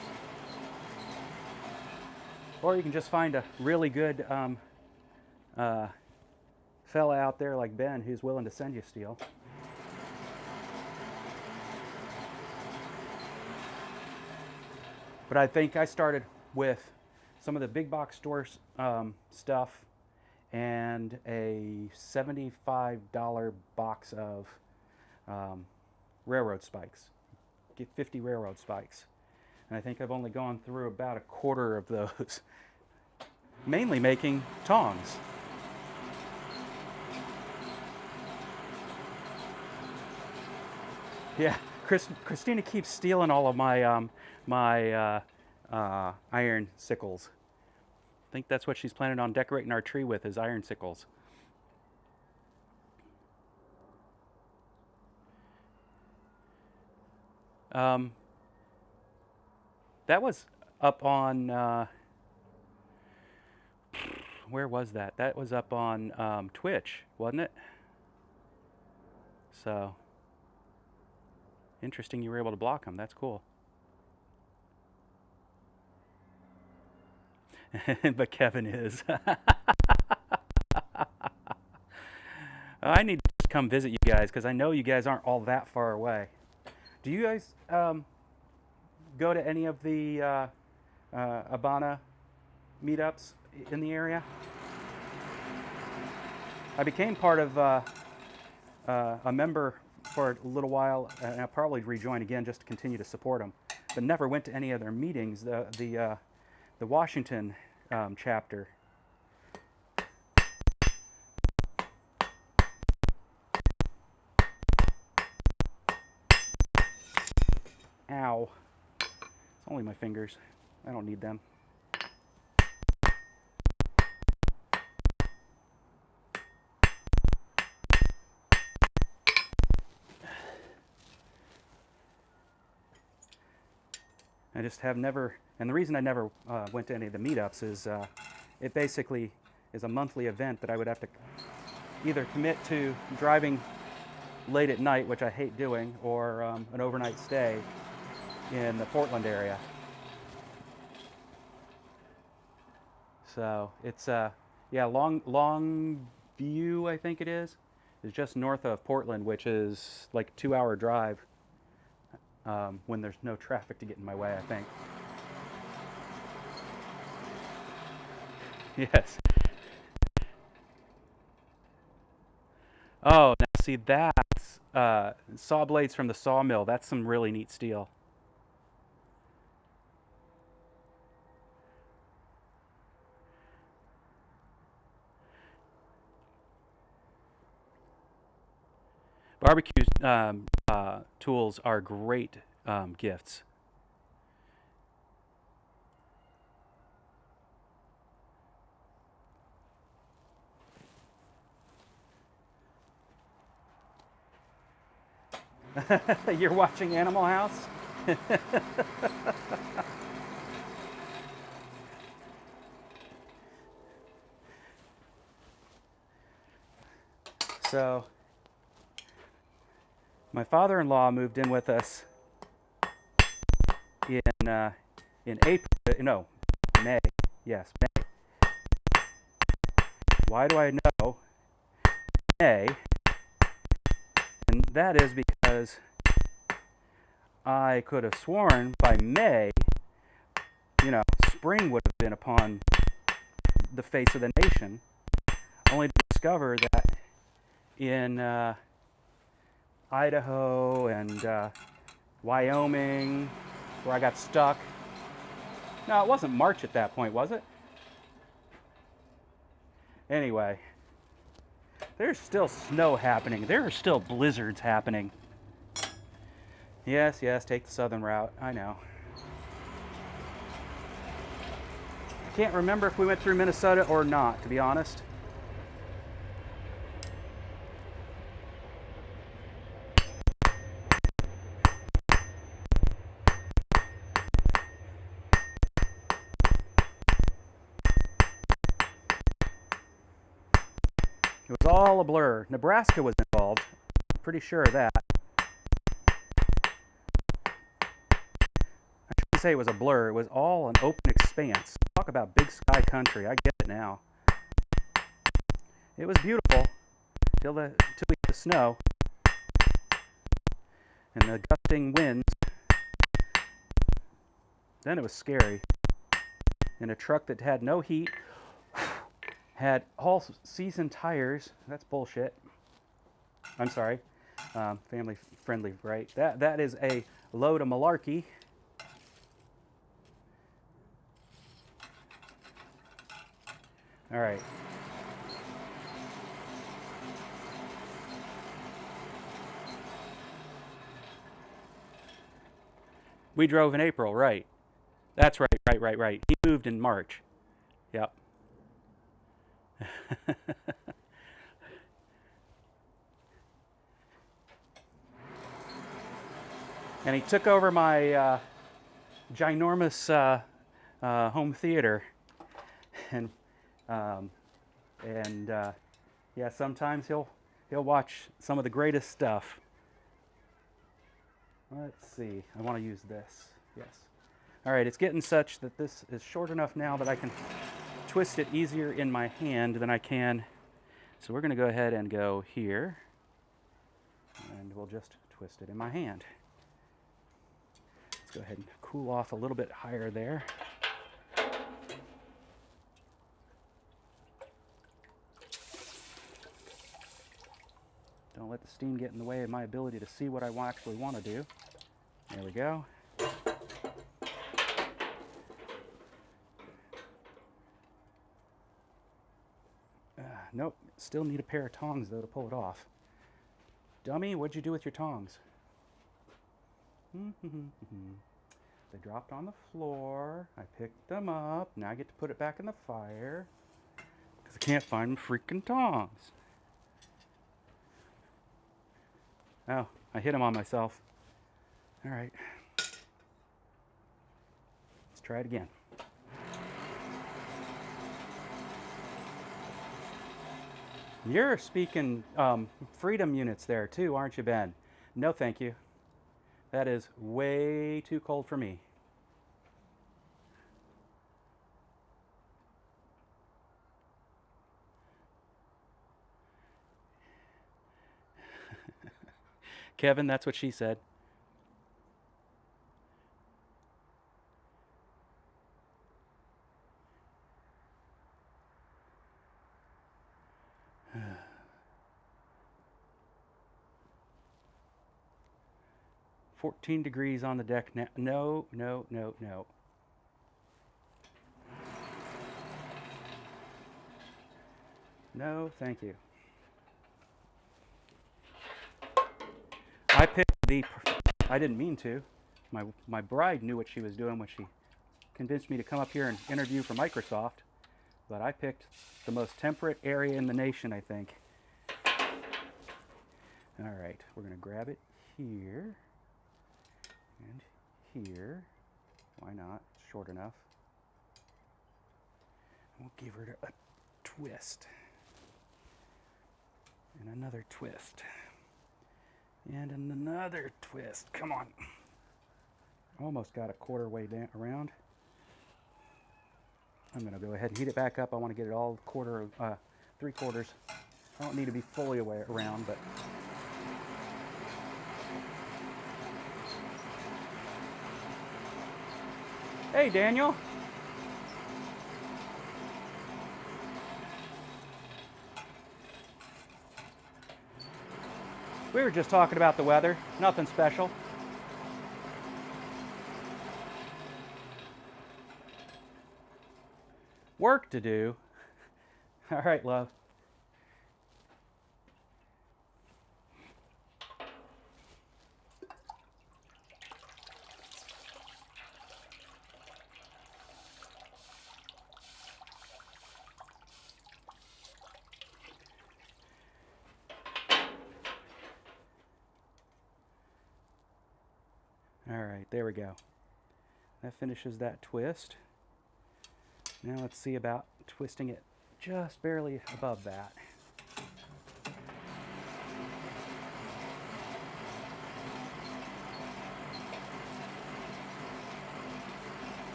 Or you can just find a really good fella out there like Ben who's willing to send you steel. But I think I started with some of the big box stores stuff and a $75 box of railroad spikes. Get 50 railroad spikes. And I think I've only gone through about 1/4 of those. Mainly making tongs. Yeah, Christina keeps stealing all of my iron sickles. I think that's what she's planning on decorating our tree with, is iron sickles. That was up on, where was that? That was up on Twitch, wasn't it? So, interesting you were able to block them. That's cool. But Kevin is. I need to just come visit you guys because I know you guys aren't all that far away. Do you guys go to any of the Abana meetups in the area? I became part of a member for a little while, and I'll probably rejoin again just to continue to support them. But never went to any of their meetings. The Washington chapter. Ow. It's only my fingers. I don't need them. I just have never, and the reason I never went to any of the meetups is it basically is a monthly event that I would have to either commit to driving late at night, which I hate doing, or an overnight stay in the Portland area. So it's yeah, Long View, I think it is just north of Portland, which is like a 2-hour drive when there's no traffic to get in my way, I think. Yes. Oh, now see, that's saw blades from the sawmill. That's some really neat steel. Barbecue tools are great gifts. You're watching Animal House? So, my father-in-law moved in with us in April. No, May. Yes, May. Why do I know May? And that is because I could have sworn by May, spring would have been upon the face of the nation, only to discover that in Idaho and Wyoming, where I got stuck. No, it wasn't March at that point, was it? Anyway, there's still snow happening. There are still blizzards happening. Yes, take the southern route. I know. I can't remember if we went through Minnesota or not, to be honest. It was all a blur. Nebraska was involved. I'm pretty sure of that. I shouldn't say it was a blur. It was all an open expanse. Talk about big sky country. I get it now. It was beautiful till we hit the snow and the gusting winds. Then it was scary. In a truck that had no heat, had all season tires. That's bullshit. I'm sorry. Family friendly, right? That is a load of malarkey. All right. We drove in April, right? That's right. He moved in March. Yep. And he took over my ginormous home theater, and yeah, sometimes he'll watch some of the greatest stuff. Let's see. I want to use this. Yes. All right. It's getting such that this is short enough now that I can twist it easier in my hand than I can. So we're going to go ahead and go here, and we'll just twist it in my hand. Let's go ahead and cool off a little bit higher there. Don't let the steam get in the way of my ability to see what I actually want to do. There we go. Nope, still need a pair of tongs though to pull it off. Dummy, what'd you do with your tongs? They dropped on the floor. I picked them up. Now I get to put it back in the fire because I can't find my freaking tongs. Oh, I hit them on myself. All right. Let's try it again. You're speaking freedom units there too, aren't you, Ben? No, thank you. That is way too cold for me. Kevin, that's what she said. $14 on the deck now. No. No, thank you. I picked the. I didn't mean to. My bride knew what she was doing when she convinced me to come up here and interview for Microsoft. But I picked the most temperate area in the nation, I think. All right, we're going to grab it here and here. Why not? It's short enough. We'll give her a twist. And another twist. And another twist. Come on. Almost got a quarter way down, around. I'm going to go ahead and heat it back up. I want to get it all three quarters. I don't need to be fully away around, but hey, Daniel. We were just talking about the weather. Nothing special. Work to do. All right, love. All right, there we go. That finishes that twist. Now let's see about twisting it just barely above that.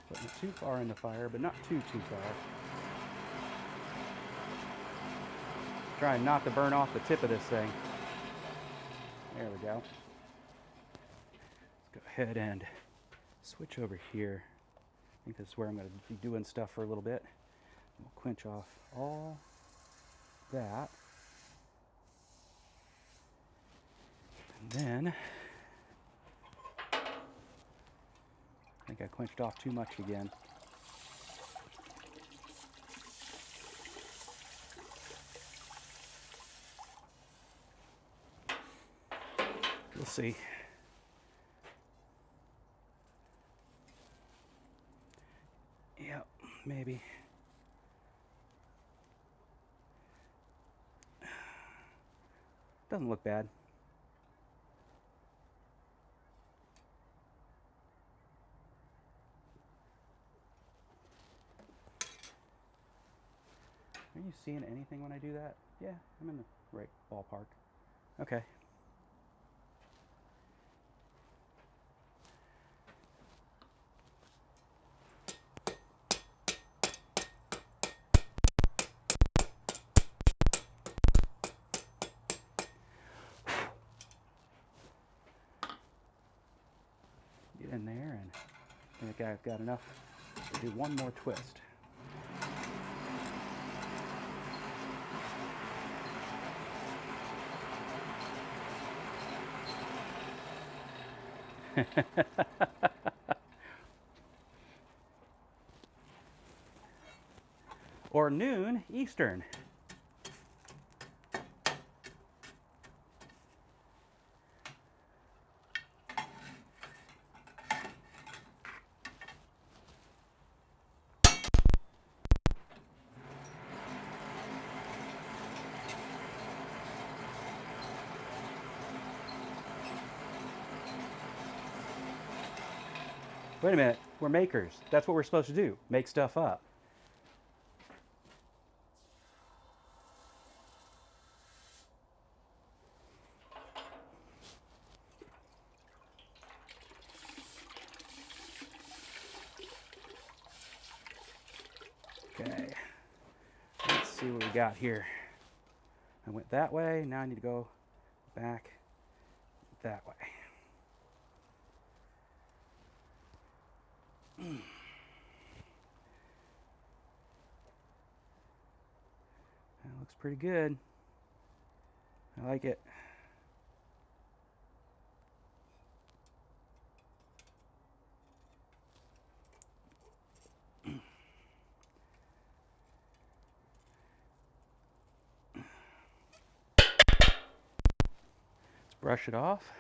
Putting it too far in the fire, but not too far. Trying not to burn off the tip of this thing. There we go. Let's go ahead and switch over here. I think this is where I'm going to be doing stuff for a little bit. We'll quench off all that. And then I think I quenched off too much again. We'll see. Yep, maybe. Doesn't look bad. Are you seeing anything when I do that? Yeah, I'm in the right ballpark. Okay. Get in there, and I think I've got enough to do one more twist. Or noon Eastern. Wait a minute, we're makers. That's what we're supposed to do, make stuff up. Okay, let's see what we got here. I went that way, now I need to go back that way. Looks pretty good. I like it. Let's brush it off.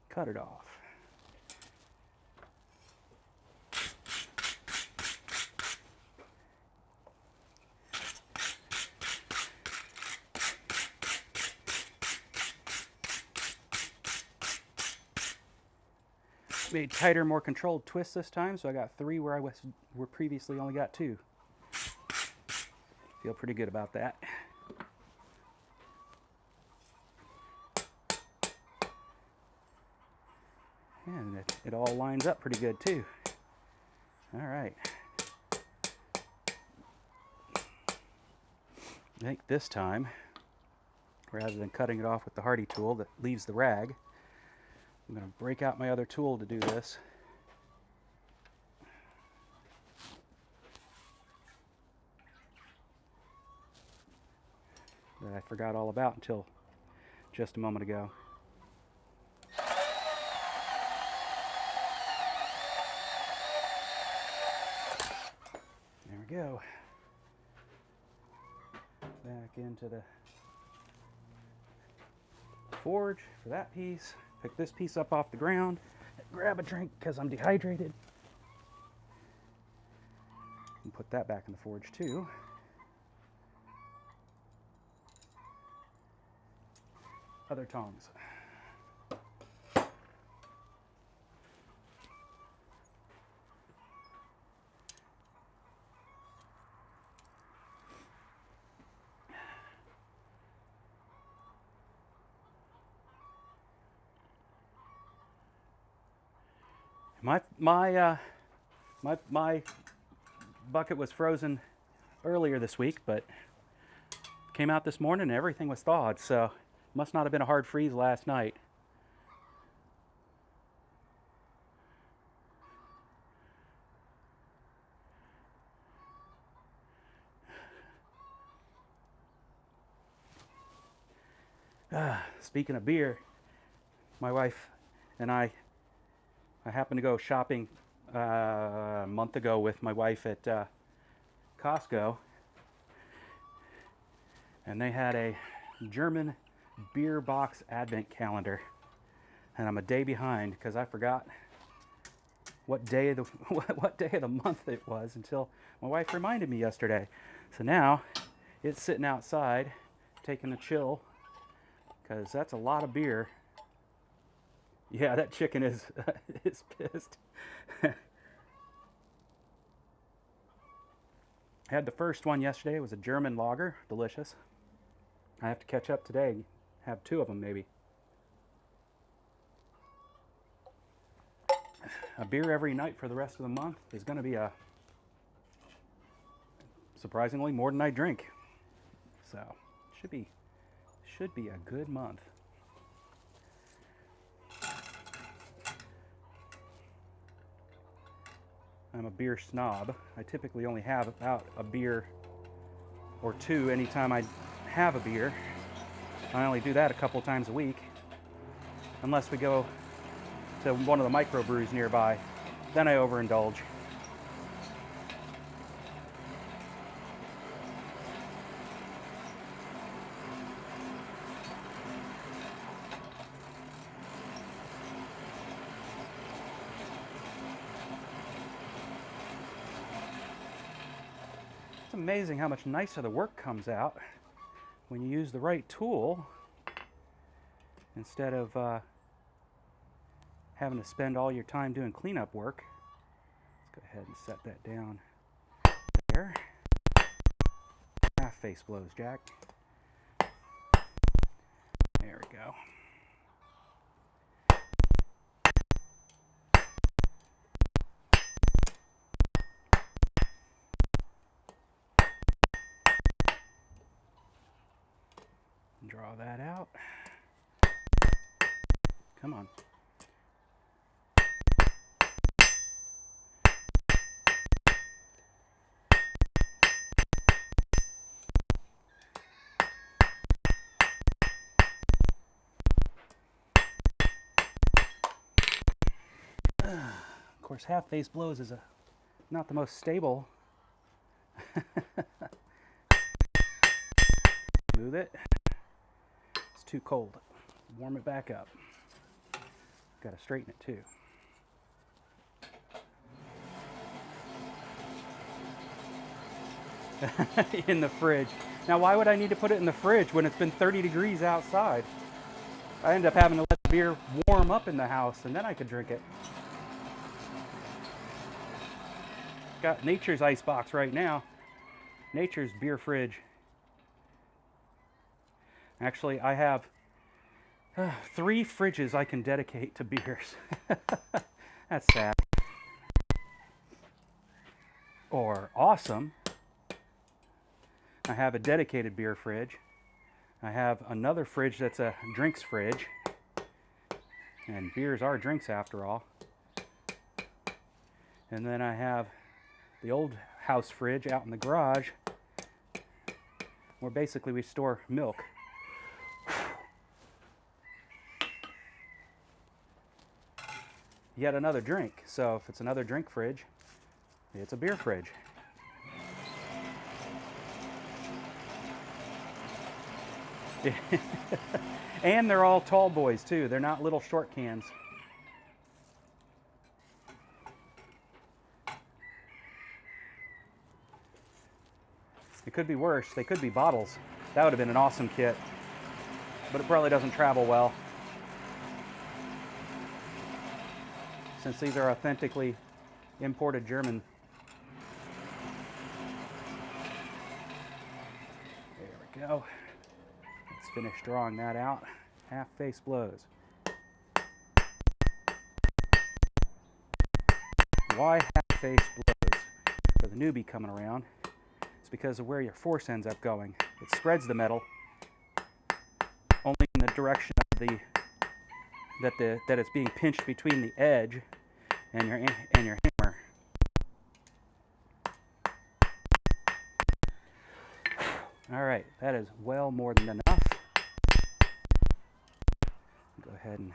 Cut it off. Made tighter, more controlled twists this time, so I got 3 where I were previously only got 2. Feel pretty good about that. And it all lines up pretty good too. All right. I think this time, rather than cutting it off with the Hardy tool that leaves the rag, I'm going to break out my other tool to do this. That I forgot all about until just a moment ago. There we go. Back into the forge for that piece. Pick this piece up off the ground. Grab a drink because I'm dehydrated. And put that back in the forge too. Other tongs. My bucket was frozen earlier this week, but came out this morning and everything was thawed, so must not have been a hard freeze last night. Speaking of beer, my wife and I happened to go shopping a month ago with my wife at Costco, and they had a German beer box advent calendar, and I'm a day behind because I forgot what day of the month it was until my wife reminded me yesterday. So now it's sitting outside taking a chill because that's a lot of beer. Yeah, that chicken is is pissed. I had the first one yesterday. It was a German lager, delicious. I have to catch up today, have 2 of them maybe. A beer every night for the rest of the month is going to be surprisingly more than I drink. So should be a good month. I'm a beer snob. I typically only have about a beer or 2 anytime I have a beer. I only do that a couple times a week, unless we go to one of the microbrews nearby. Then I overindulge. It's amazing how much nicer the work comes out when you use the right tool instead of having to spend all your time doing cleanup work. Let's go ahead and set that down there. Face blows, Jack. There we go. Draw that out. Come on. course, half-face blows is not the most stable. Move it. It's too cold. Warm it back up. Got to straighten it too. In the fridge. Now, why would I need to put it in the fridge when it's been 30 degrees outside? I end up having to let the beer warm up in the house, and then I could drink it. Got Nature's ice box right now. Nature's beer fridge. Actually, I have 3 fridges I can dedicate to beers. That's sad. Or awesome. I have a dedicated beer fridge. I have another fridge that's a drinks fridge. And beers are drinks after all. And then I have the old house fridge out in the garage where basically we store milk. Yet another drink. So if it's another drink fridge, it's a beer fridge. And they're all tall boys too. They're not little short cans. It could be worse. They could be bottles. That would have been an awesome kit. But it probably doesn't travel well, since these are authentically imported German. There we go. Let's finish drawing that out. Half-face blows. Why half-face blows? For the newbie coming around, it's because of where your force ends up going. It spreads the metal only in the direction of that it's being pinched between the edge and your hammer. All right, that is well more than enough. Go ahead and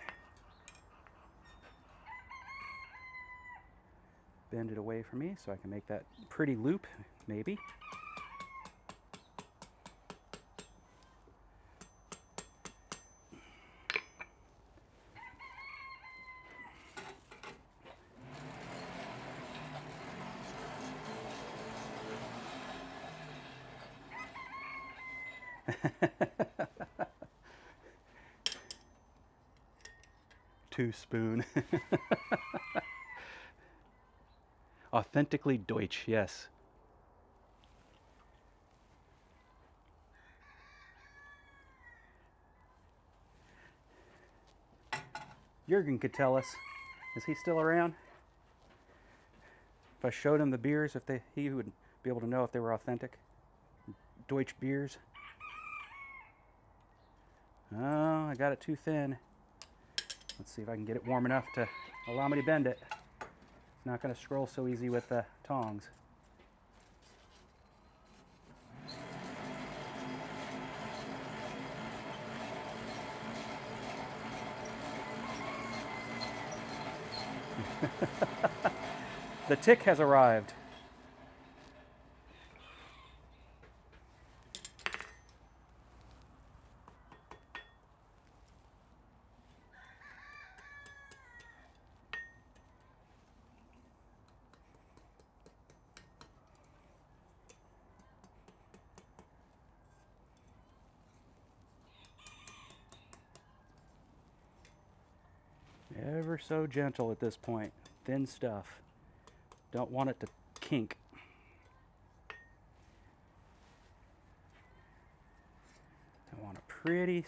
bend it away from me so I can make that pretty loop, maybe. Two-spoon. Authentically Deutsch, yes. Jürgen could tell us. Is he still around? If I showed him the beers, he would be able to know if they were authentic Deutsch beers. Oh, I got it too thin. Let's see if I can get it warm enough to allow me to bend it. It's not going to scroll so easy with the tongs. The tick has arrived. Ever so gentle at this point. Thin stuff. Don't want it to kink. I want a pretty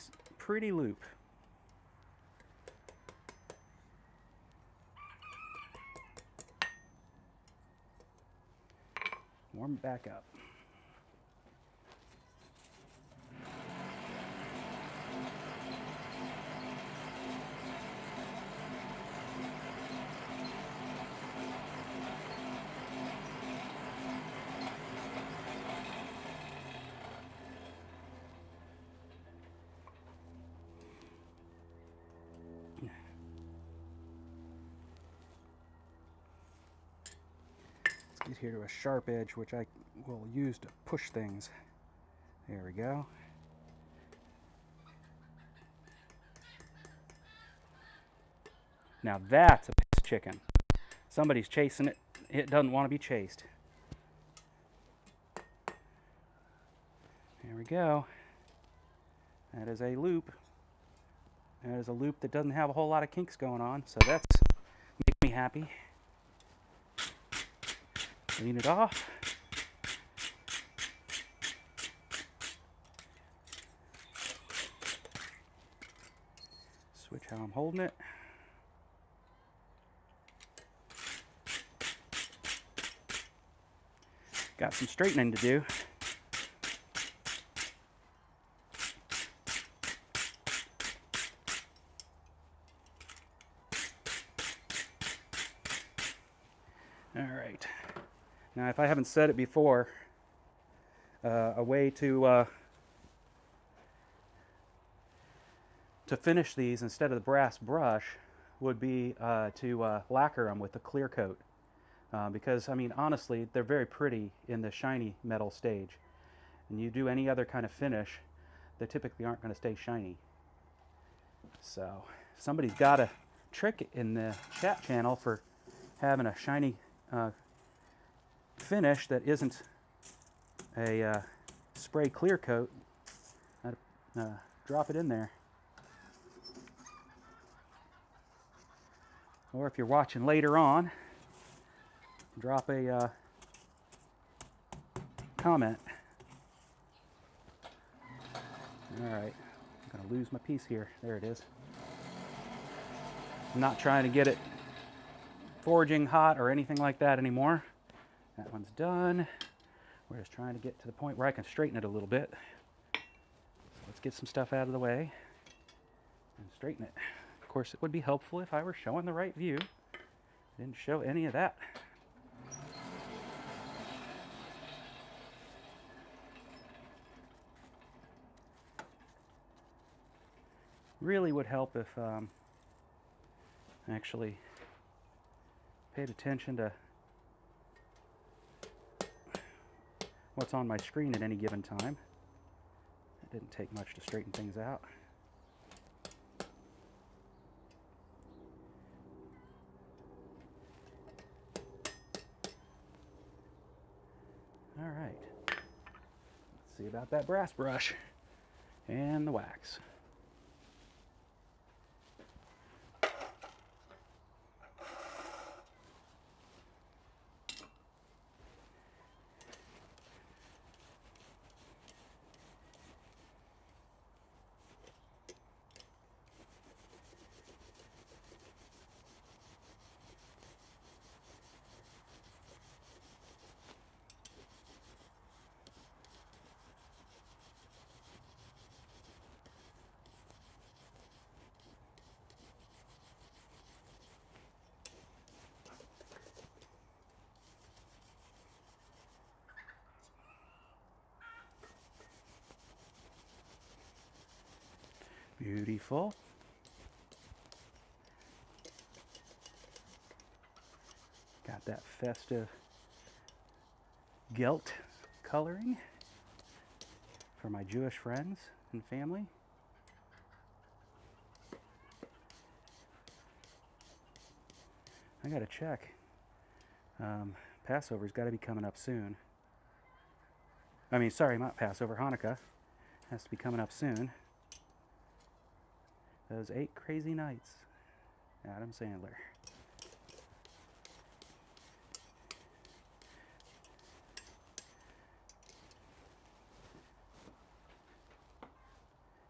loop. Warm it back up. get here to a sharp edge, which I will use to push things. There we go. Now that's a pissed chicken. Somebody's chasing it. It doesn't want to be chased. There we go. That is a loop. That is a loop that doesn't have a whole lot of kinks going on, so that's make me happy. Clean it off. Switch how I'm holding it. Got some straightening to do. All right. Now, if I haven't said it before, a way to finish these instead of the brass brush would be to lacquer them with a clear coat. Because, I mean, honestly, they're very pretty in the shiny metal stage. And you do any other kind of finish, they typically aren't going to stay shiny. So, somebody's got a trick in the chat channel for having a shiny finish that isn't a spray clear coat. Drop it in there. Or if you're watching later on, drop a comment. All right, I'm gonna lose my piece here. There it is. I'm not trying to get it forging hot or anything like that anymore. That one's done. We're just trying to get to the point where I can straighten it a little bit. So let's get some stuff out of the way and straighten it. Of course, it would be helpful if I were showing the right view. I didn't show any of that. Really would help if actually paid attention to what's on my screen at any given time. It didn't take much to straighten things out. All right, let's see about that brass brush and the wax. Beautiful. Got that festive gelt coloring for my Jewish friends and family. I gotta check. Passover's got to be coming up soon. I mean, sorry, not Passover, Hanukkah has to be coming up soon. Those 8 crazy nights. Adam Sandler.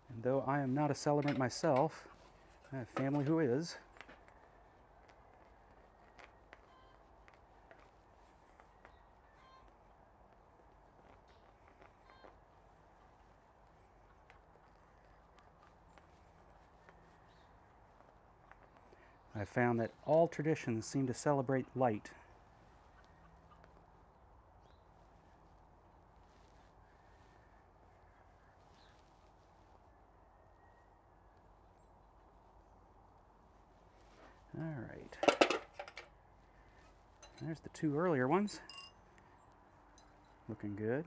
And though I am not a celebrant myself, I have family who is. I found that all traditions seem to celebrate light. All right. There's the 2 earlier ones. Looking good.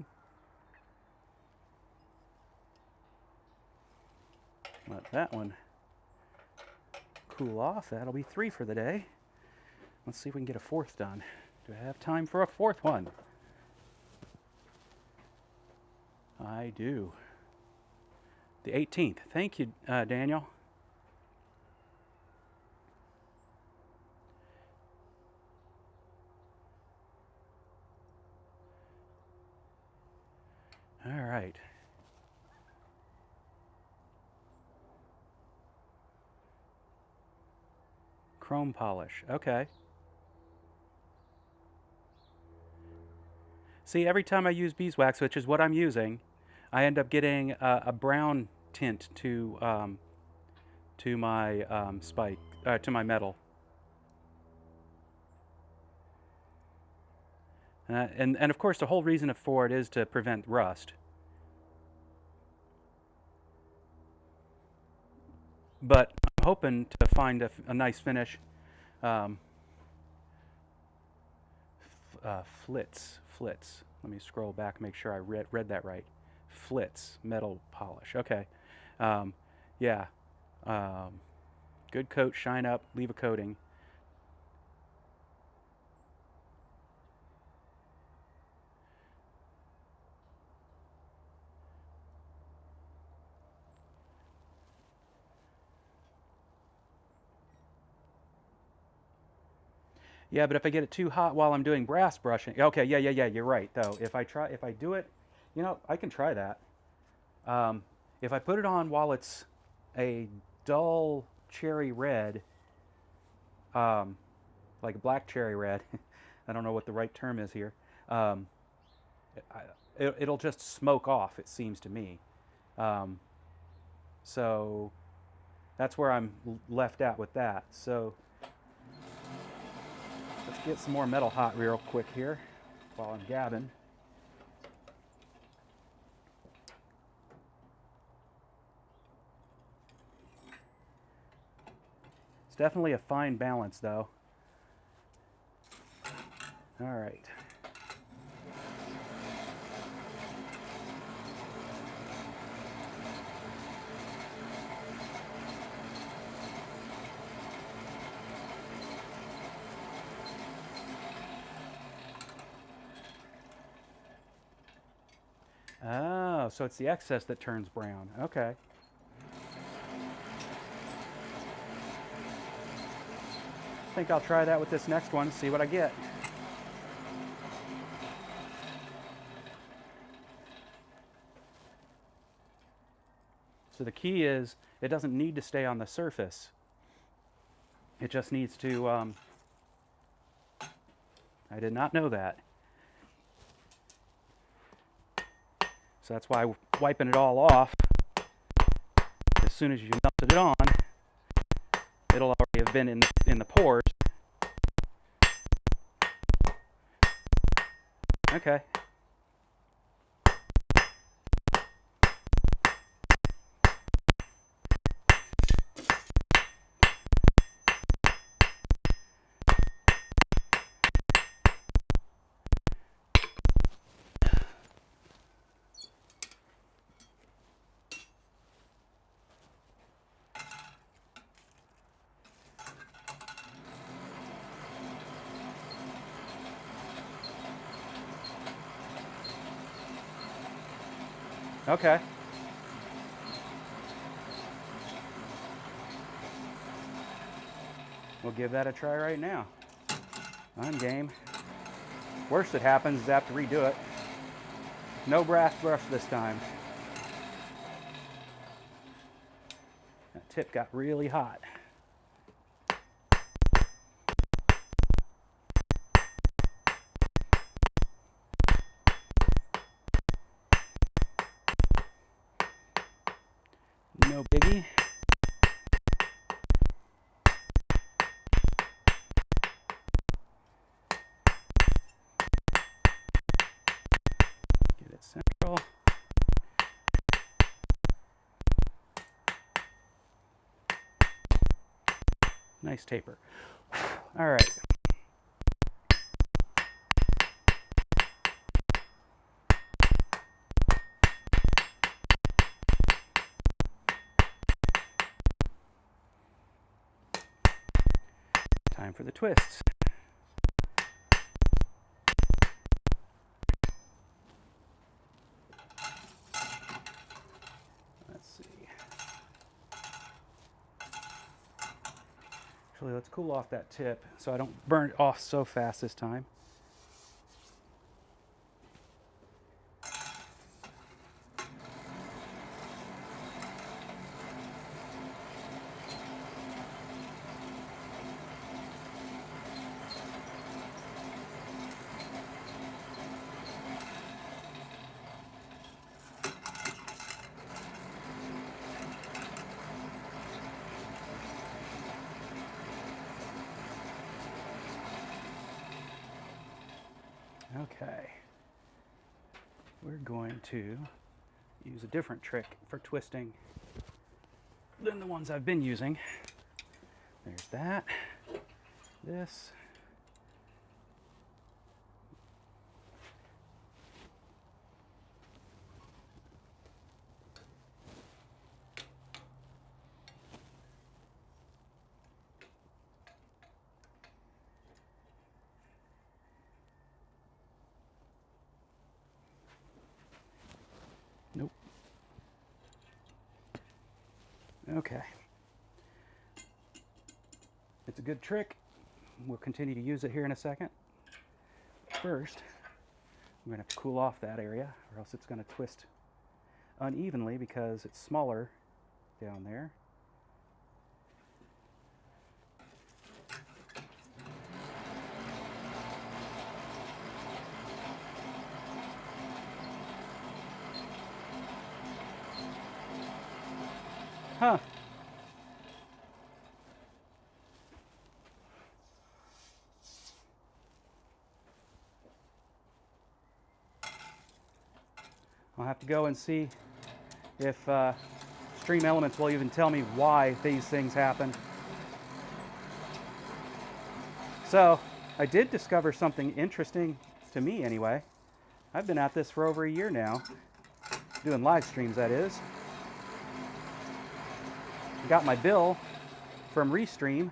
Let that one cool off. That'll be 3 for the day. Let's see if we can get a 4th done. Do I have time for a 4th one? I do. The 18th. Thank you, Daniel. All right. Chrome polish. Okay. See, every time I use beeswax, which is what I'm using, I end up getting a brown tint to my spike, to my metal. And of course, the whole reason for it is to prevent rust. But I'm hoping to find a nice finish. Flitz. Let me scroll back, make sure I read that right. Flitz metal polish. Okay. Yeah. Good coat, shine up, leave a coating. Yeah, but if I get it too hot while I'm doing brass brushing, okay, yeah, you're right though. If I do it, I can try that. If I put it on while it's a dull cherry red, like a black cherry red, I don't know what the right term is here. It'll just smoke off. It seems to me. So that's where I'm left at with that. So let's get some more metal hot real quick here while I'm gabbing. It's definitely a fine balance though. All right. Oh, so it's the excess that turns brown. Okay. I think I'll try that with this next one, see what I get. So the key is it doesn't need to stay on the surface. It just needs to, I did not know that. So that's why wiping it all off, as soon as you melted it on, it'll already have been in the pores. Okay. Okay. We'll give that a try right now. I'm game. Worst that happens is I have to redo it. No brass brush this time. That tip got really hot. No biggie. Get it central. Nice taper. All right. Time for the twists. Let's see. Actually, let's cool off that tip so I don't burn it off so fast this time. Okay, we're going to use a different trick for twisting than the ones I've been using. There's that, this. Nope. Okay. It's a good trick. We'll continue to use it here in a second. First, I'm going to have to cool off that area, or else it's going to twist unevenly because it's smaller down there. Huh. I'll have to go and see if Stream Elements will even tell me why these things happen. So, I did discover something interesting to me anyway. I've been at this for over a year now, doing live streams, that is. Got my bill from Restream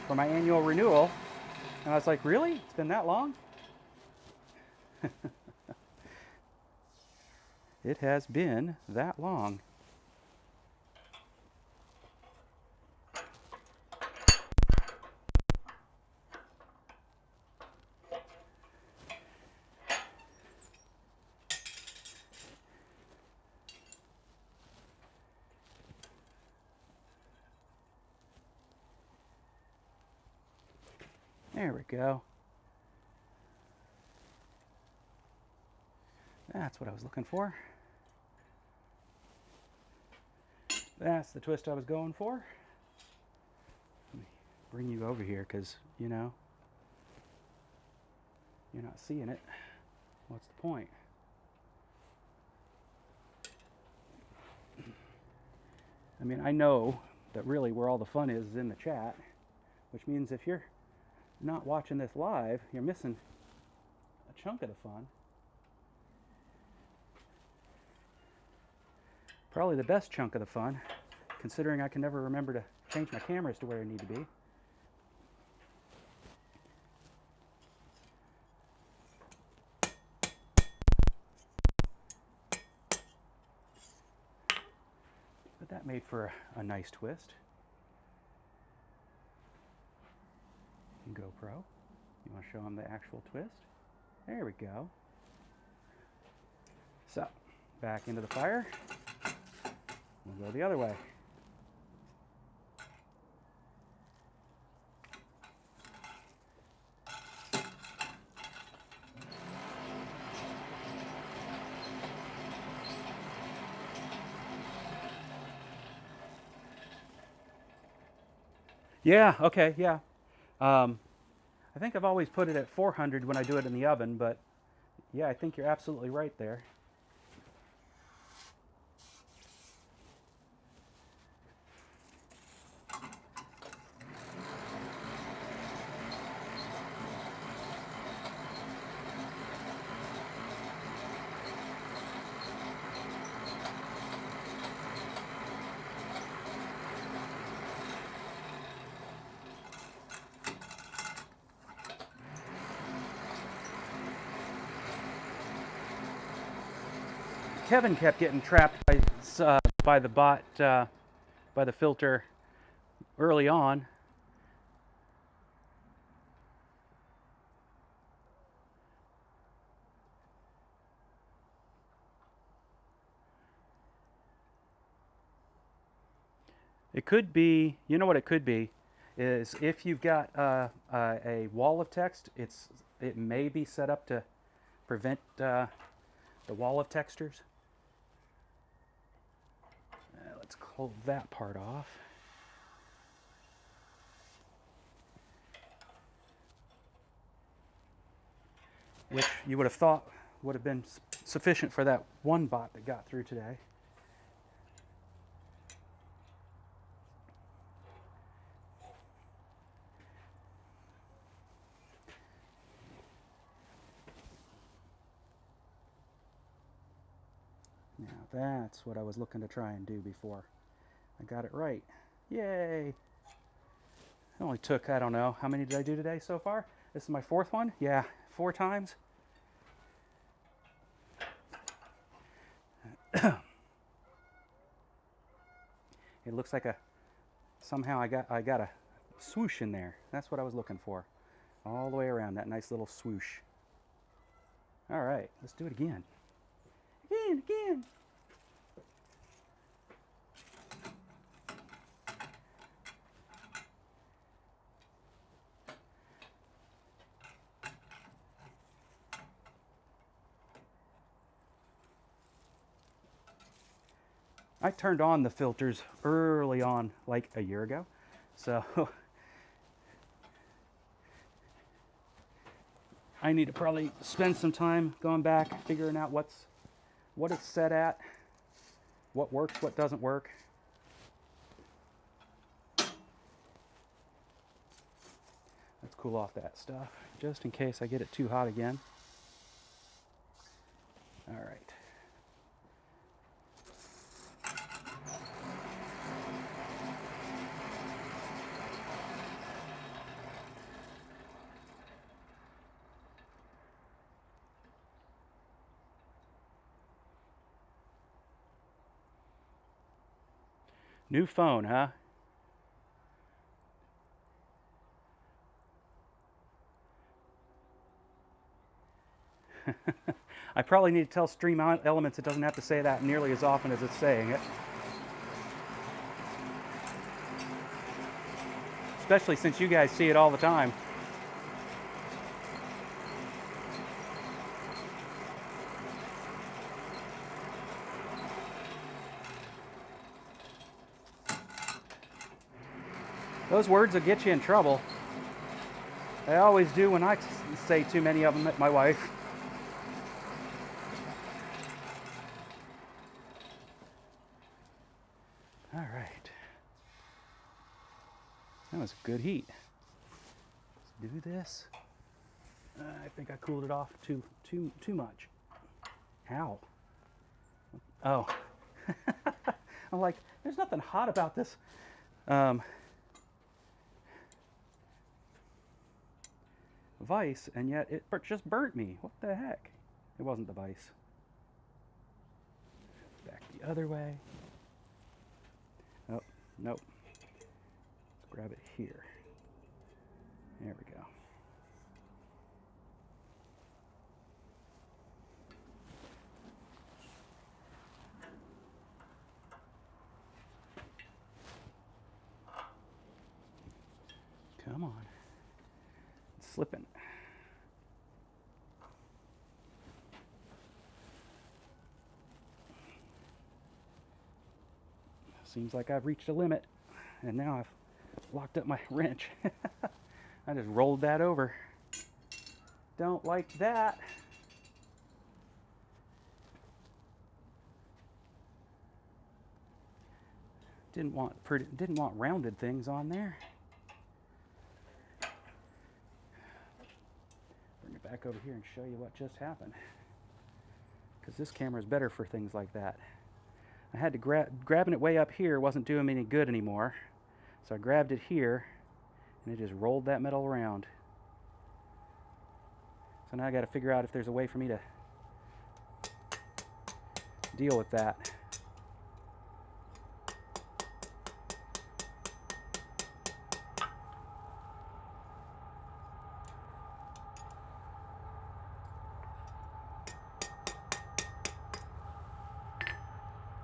for my annual renewal, and I was like, really? It's been that long? It has been that long. There we go. That's what I was looking for. That's the twist I was going for. Let me bring you over here because, you know, you're not seeing it. What's the point? I mean, I know that really where all the fun is in the chat, which means if you're not watching this live, you're missing a chunk of the fun. Probably the best chunk of the fun, considering I can never remember to change my cameras to where they need to be. But that made for a nice twist. GoPro, you want to show them the actual twist? There we go. So, back into the fire. We'll go the other way. Yeah, okay, yeah. I think I've always put it at 400 when I do it in the oven, but yeah, I think you're absolutely right there. Kevin kept getting trapped by the bot, by the filter early on. It could be, you know what it could be, is if you've got a wall of text, it may be set up to prevent the wall of textures. Let's close that part off. Which you would have thought would have been sufficient for that one bot that got through today. Now that's what I was looking to try and do before. I got it right. Yay! It only took, I don't know, how many did I do today so far? This is my fourth one? Yeah, 4 times. It looks like somehow I got a swoosh in there. That's what I was looking for. All the way around, that nice little swoosh. All right, let's do it again. Again. I turned on the filters early on, like a year ago. So I need to probably spend some time going back, figuring out what it's set at, what works, what doesn't work. Let's cool off that stuff, just in case I get it too hot again. All right. New phone, huh? I probably need to tell Stream Elements it doesn't have to say that nearly as often as it's saying it. Especially since you guys see it all the time. Those words will get you in trouble. They always do when I say too many of them at my wife. All right. That was a good heat. Let's do this. I think I cooled it off too much. Ow. Oh. I'm like, there's nothing hot about this. Vice, and yet it just burnt me. What the heck? It wasn't the vice. Back the other way. Oh, nope. Let's grab it here. There we go. Come on. It's slipping. Seems like I've reached a limit, and now I've locked up my wrench. I just rolled that over. Don't like that. Didn't want rounded things on there. Bring it back over here and show you what just happened, because this camera is better for things like that. I had to grabbing it way up here wasn't doing me any good anymore, so I grabbed it here and it just rolled that metal around. So now I got to figure out if there's a way for me to deal with that.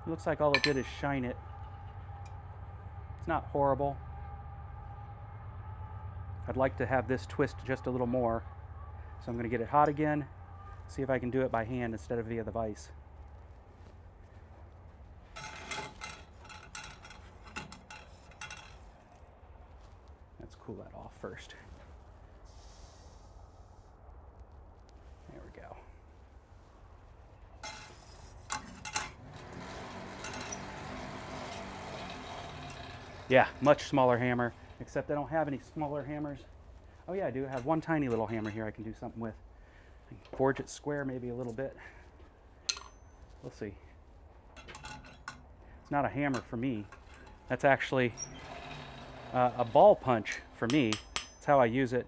Looks like all it did is shine it. It's not horrible. I'd like to have this twist just a little more. So I'm going to get it hot again, see if I can do it by hand instead of via the vise. Let's cool that off first. There we go. Yeah, much smaller hammer, except I don't have any smaller hammers. Oh yeah, I do have one tiny little hammer here I can do something with. I can forge it square maybe a little bit. We'll see. It's not a hammer for me. That's actually a ball punch for me. That's how I use it.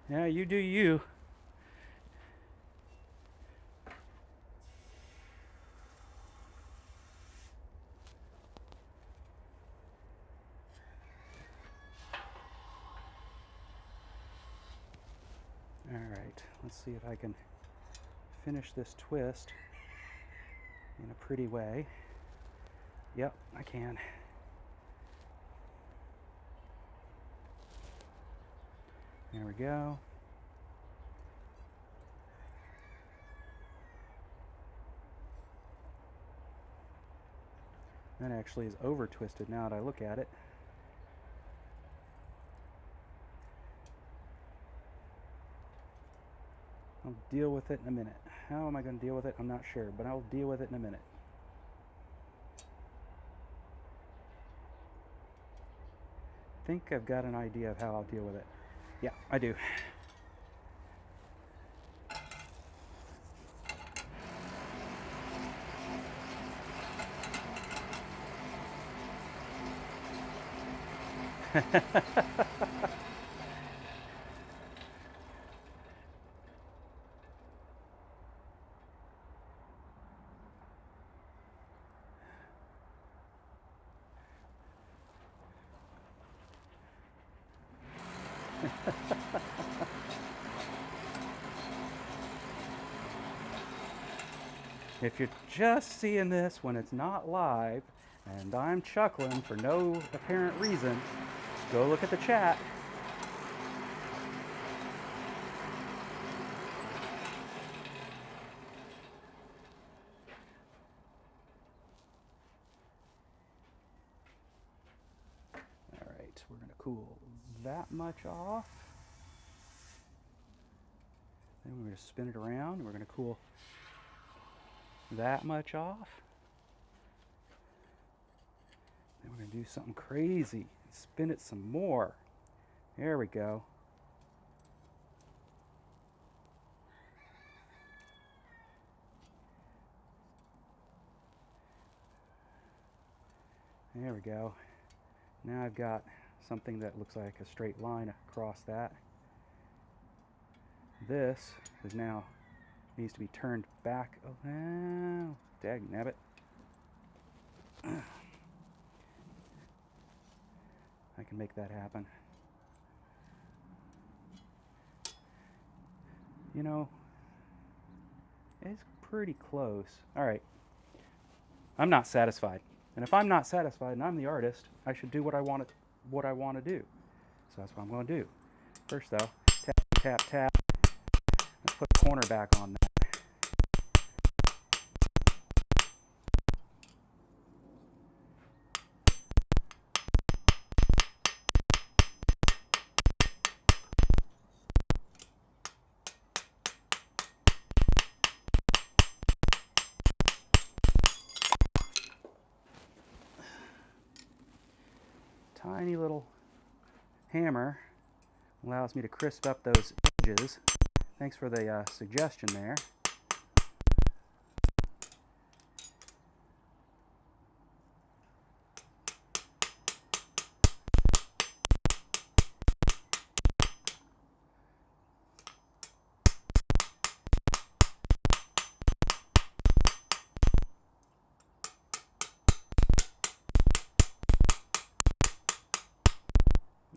Yeah, you do you. All right, let's see if I can finish this twist in a pretty way. Yep, I can. There we go. That actually is over twisted now that I look at it. I'll deal with it in a minute. How am I going to deal with it? I'm not sure, but I'll deal with it in a minute. I think I've got an idea of how I'll deal with it. Yeah, I do. If you're just seeing this when it's not live and I'm chuckling for no apparent reason, go look at the chat. All right, we're going to cool that much off. Then we're going to spin it around and we're going to cool that much off. Then we're going to do something crazy. Spin it some more. There we go. There we go. Now I've got something that looks like a straight line across that. This is now needs to be turned back. Oh, dag nabbit. I can make that happen. You know, it's pretty close. All right. I'm not satisfied. And if I'm not satisfied and I'm the artist, I should do what I want to do. So that's what I'm going to do. First though, tap, tap, tap. Let's put the corner back on that. tiny little hammer allows me to crisp up those edges. Thanks for the suggestion there.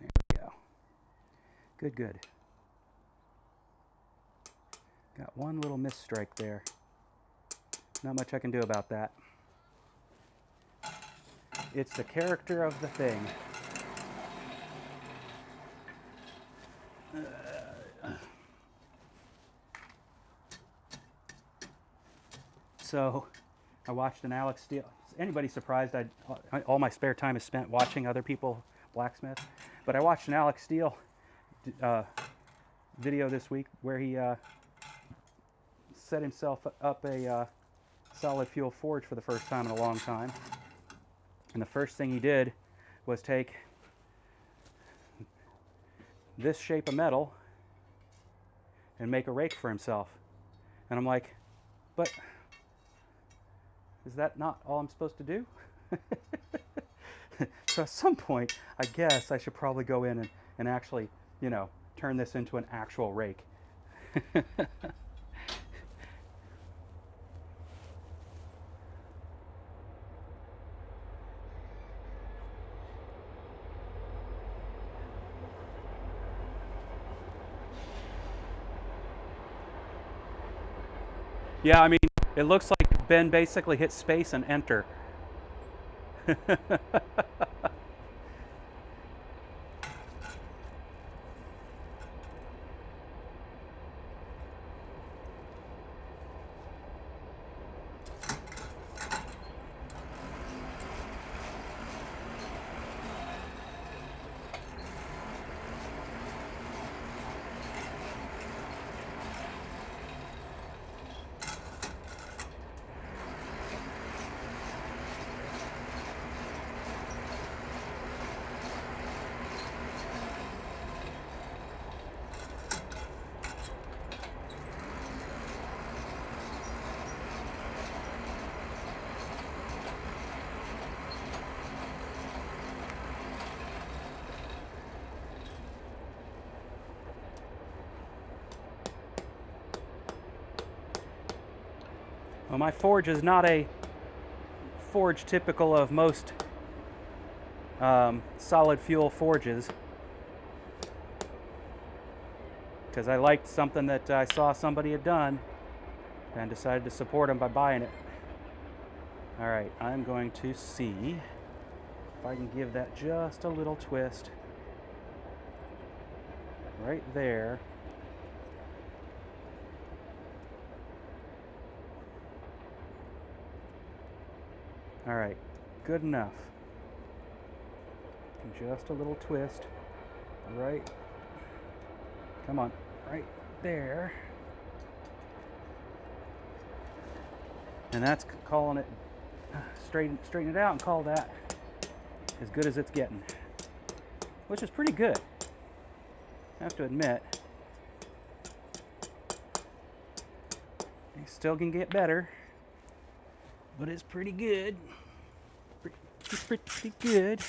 There we go. Good, good. Got one little misstrike there. Not much I can do about that. It's the character of the thing. So, I watched an Alex Steele. Is anybody surprised all my spare time is spent watching other people blacksmith? But I watched an Alex Steele video this week where he set himself up a solid fuel forge for the first time in a long time. And the first thing he did was take this shape of metal and make a rake for himself. And I'm like, but is that not all I'm supposed to do? So at some point, I guess I should probably go in and actually, you know, turn this into an actual rake. Yeah, I mean, it looks like Ben basically hit space and enter. Well, my forge is not a forge typical of most solid fuel forges, because I liked something that I saw somebody had done and decided to support them by buying it. All right, I'm going to see if I can give that just a little twist right there. All right, good enough. Just a little twist, right? Come on, right there. And that's calling it, straighten it out and call that as good as it's getting, which is pretty good, I have to admit. You still can get better, but it's pretty good. Pretty good.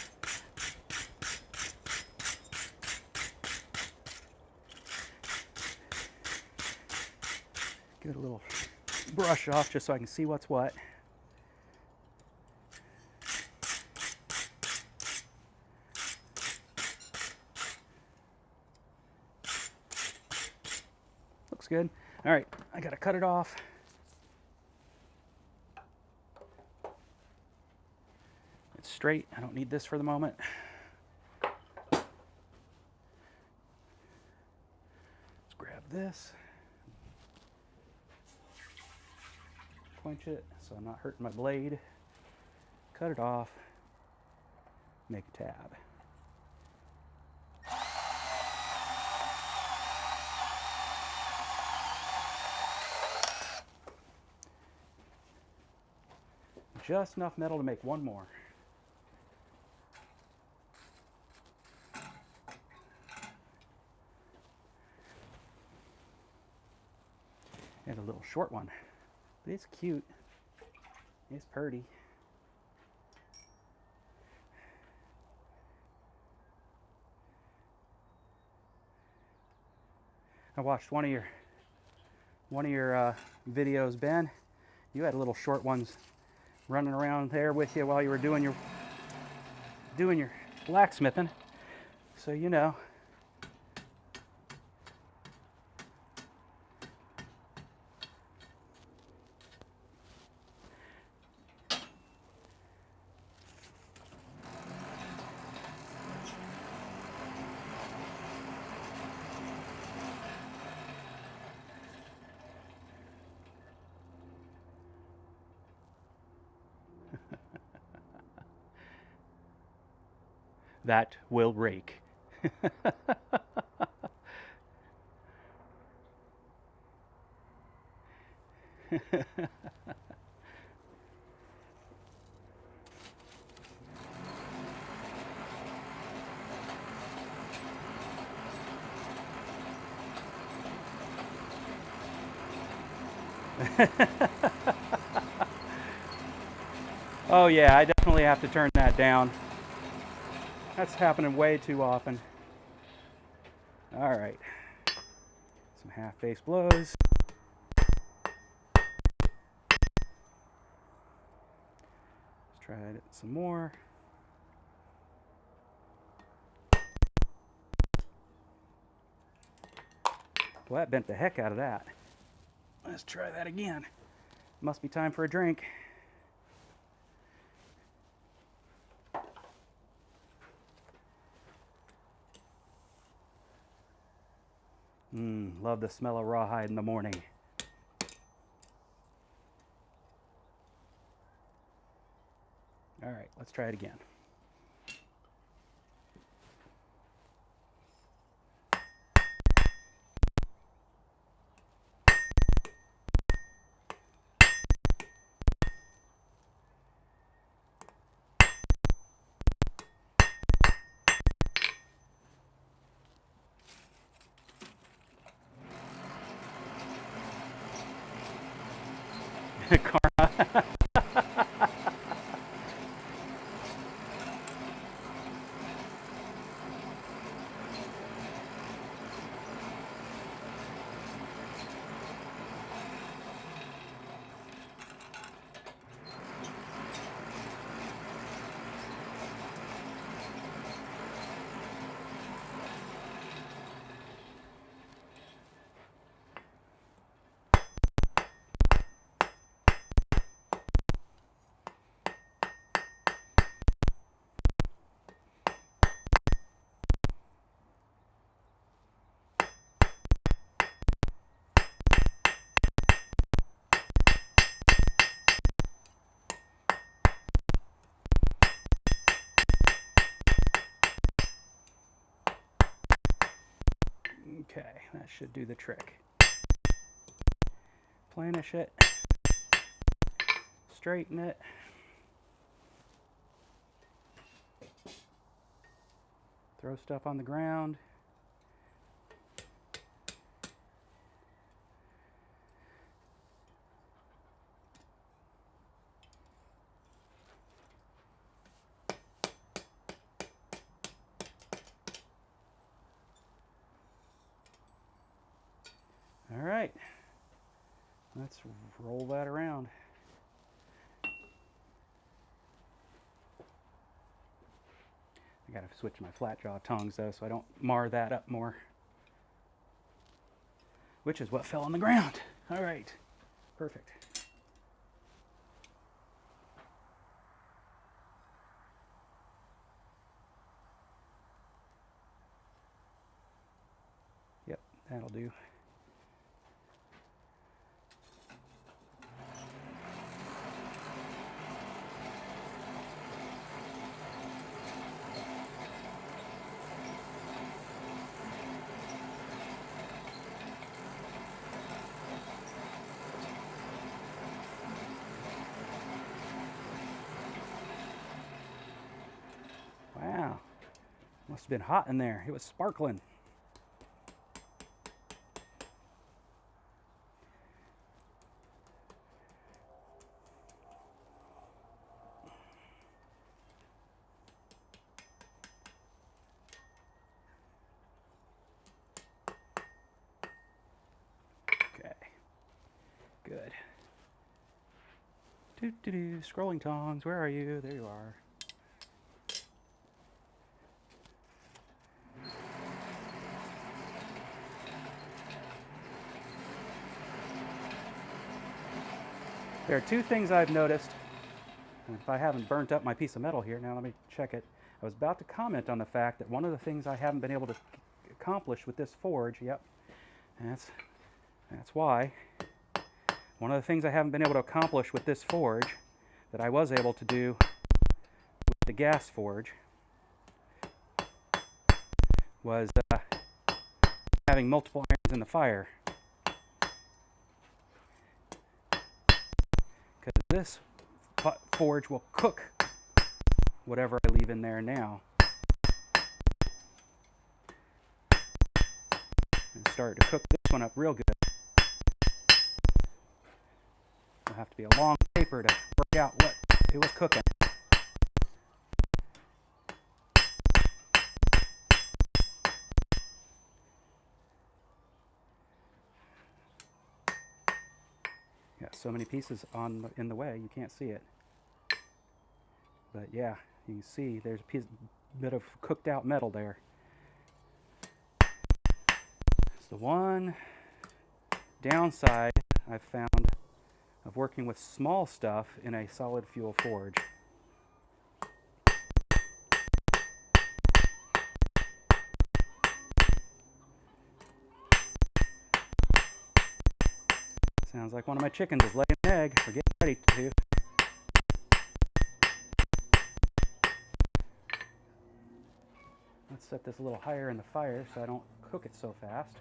Get a little brush off just so I can see what's what. Looks good. All right, I gotta cut it off. It's straight. I don't need this for the moment. Let's grab this. Quench it so I'm not hurting my blade. Cut it off. Make a tab. Just enough metal to make one more. It's a little short one, but it's cute. It's pretty. I watched one of your videos, Ben. You had little short ones running around there with you while you were doing your blacksmithing. So you know. That will rake. Oh yeah, I definitely have to turn that down. That's happening way too often. All right, some half face blows. Let's try it some more. Well, that bent the heck out of that. Let's try that again. Must be time for a drink. Love the smell of rawhide in the morning. All right, let's try it again. Karma. Okay, that should do the trick. Planish it, straighten it. Throw stuff on the ground. All right, let's roll that around. I gotta switch my flat jaw tongs though, so I don't mar that up more. Which is what fell on the ground. All right, perfect. Yep, that'll do. Wow, must have been hot in there. It was sparkling. Good. Scrolling tongs, where are you? There you are. There are two things I've noticed. If I haven't burnt up my piece of metal here, now let me check it. I was about to comment on the fact that one of the things I haven't been able to accomplish with this forge, yep, that's why. One of the things I haven't been able to accomplish with this forge that I was able to do with the gas forge was having multiple irons in the fire. Because this forge will cook whatever I leave in there now. And start to cook this one up real good. It'll have to be a long paper to work out what it was cooking. Got so many pieces in the way you can't see it. But yeah, you can see there's a bit of cooked out metal there. It's the one downside I've found of working with small stuff in a solid fuel forge. Sounds like one of my chickens is laying an egg or getting ready to. Let's set this a little higher in the fire so I don't cook it so fast.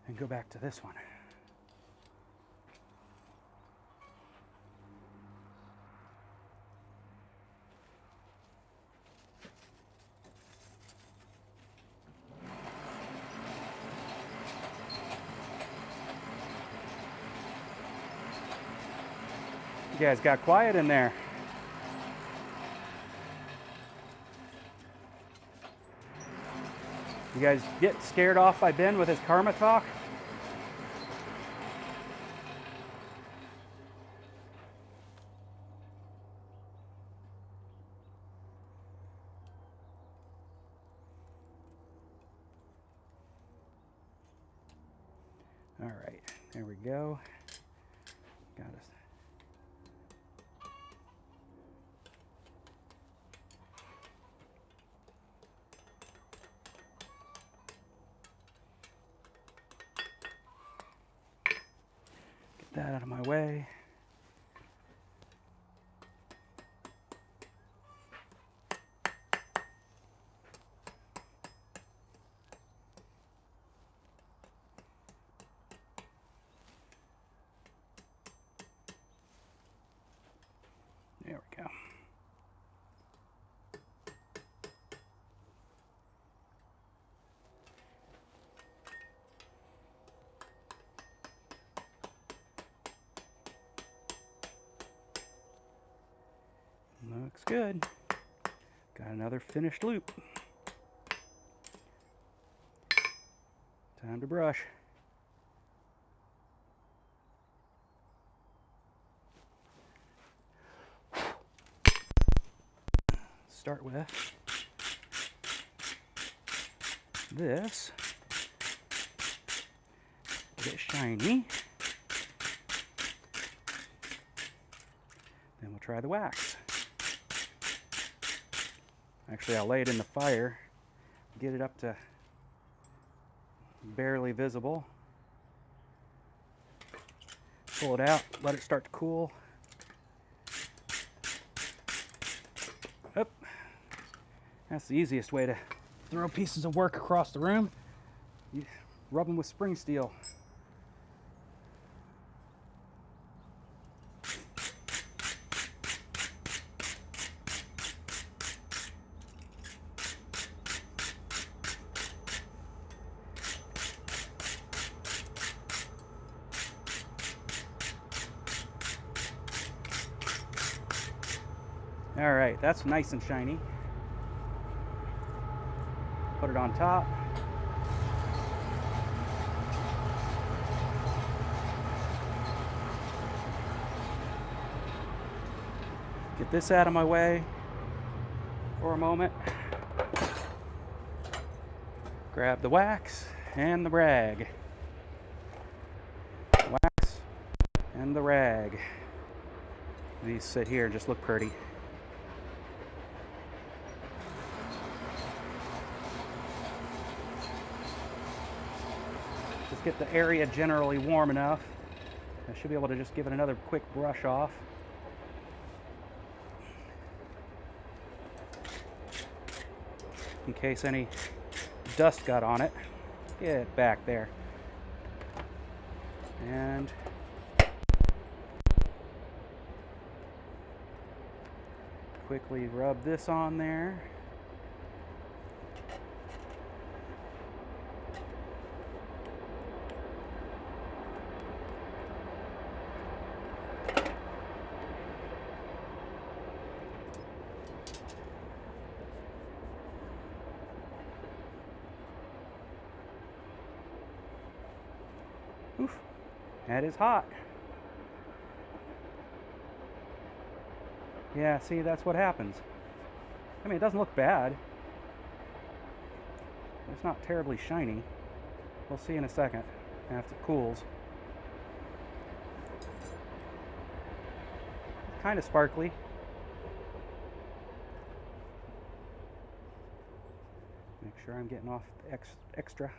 And go back to this one. You guys got quiet in there. You guys get scared off by Ben with his karma talk? All right, there we go. Got us. Get that out of my way. There we go. Looks good. Got another finished loop. Time to brush. Start with this. Get it shiny. Then we'll try the wax. Actually, I'll lay it in the fire, get it up to barely visible. Pull it out, let it start to cool. Up. That's the easiest way to throw pieces of work across the room. You rub them with spring steel. All right, that's nice and shiny. Put it on top. Get this out of my way for a moment. Grab the wax and the rag. Wax and the rag. These sit here and just look pretty. Just get the area generally warm enough. I should be able to just give it another quick brush off. In case any dust got on it. Get it back there. And quickly rub this on there. Oof, that is hot. Yeah, see, that's what happens. I mean, it doesn't look bad. It's not terribly shiny. We'll see in a second after it cools. It's kind of sparkly. Make sure I'm getting off the extra.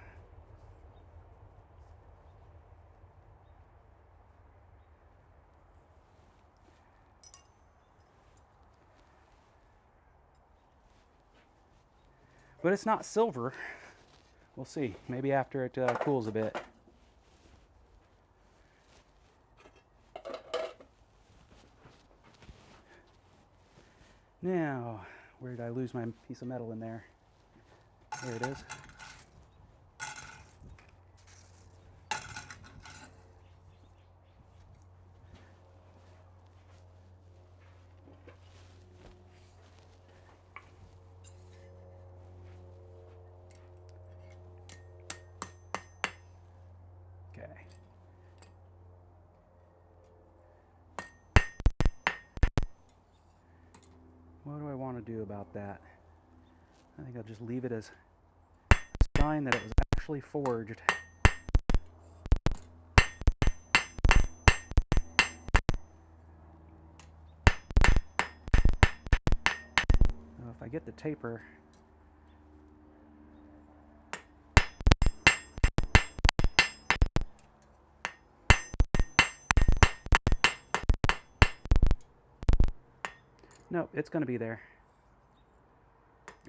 But it's not silver. We'll see. Maybe after it cools a bit. Now, where did I lose my piece of metal in there? There it is. What do I want to do about that? I think I'll just leave it as a sign that it was actually forged. So if I get the taper, no, it's going to be there.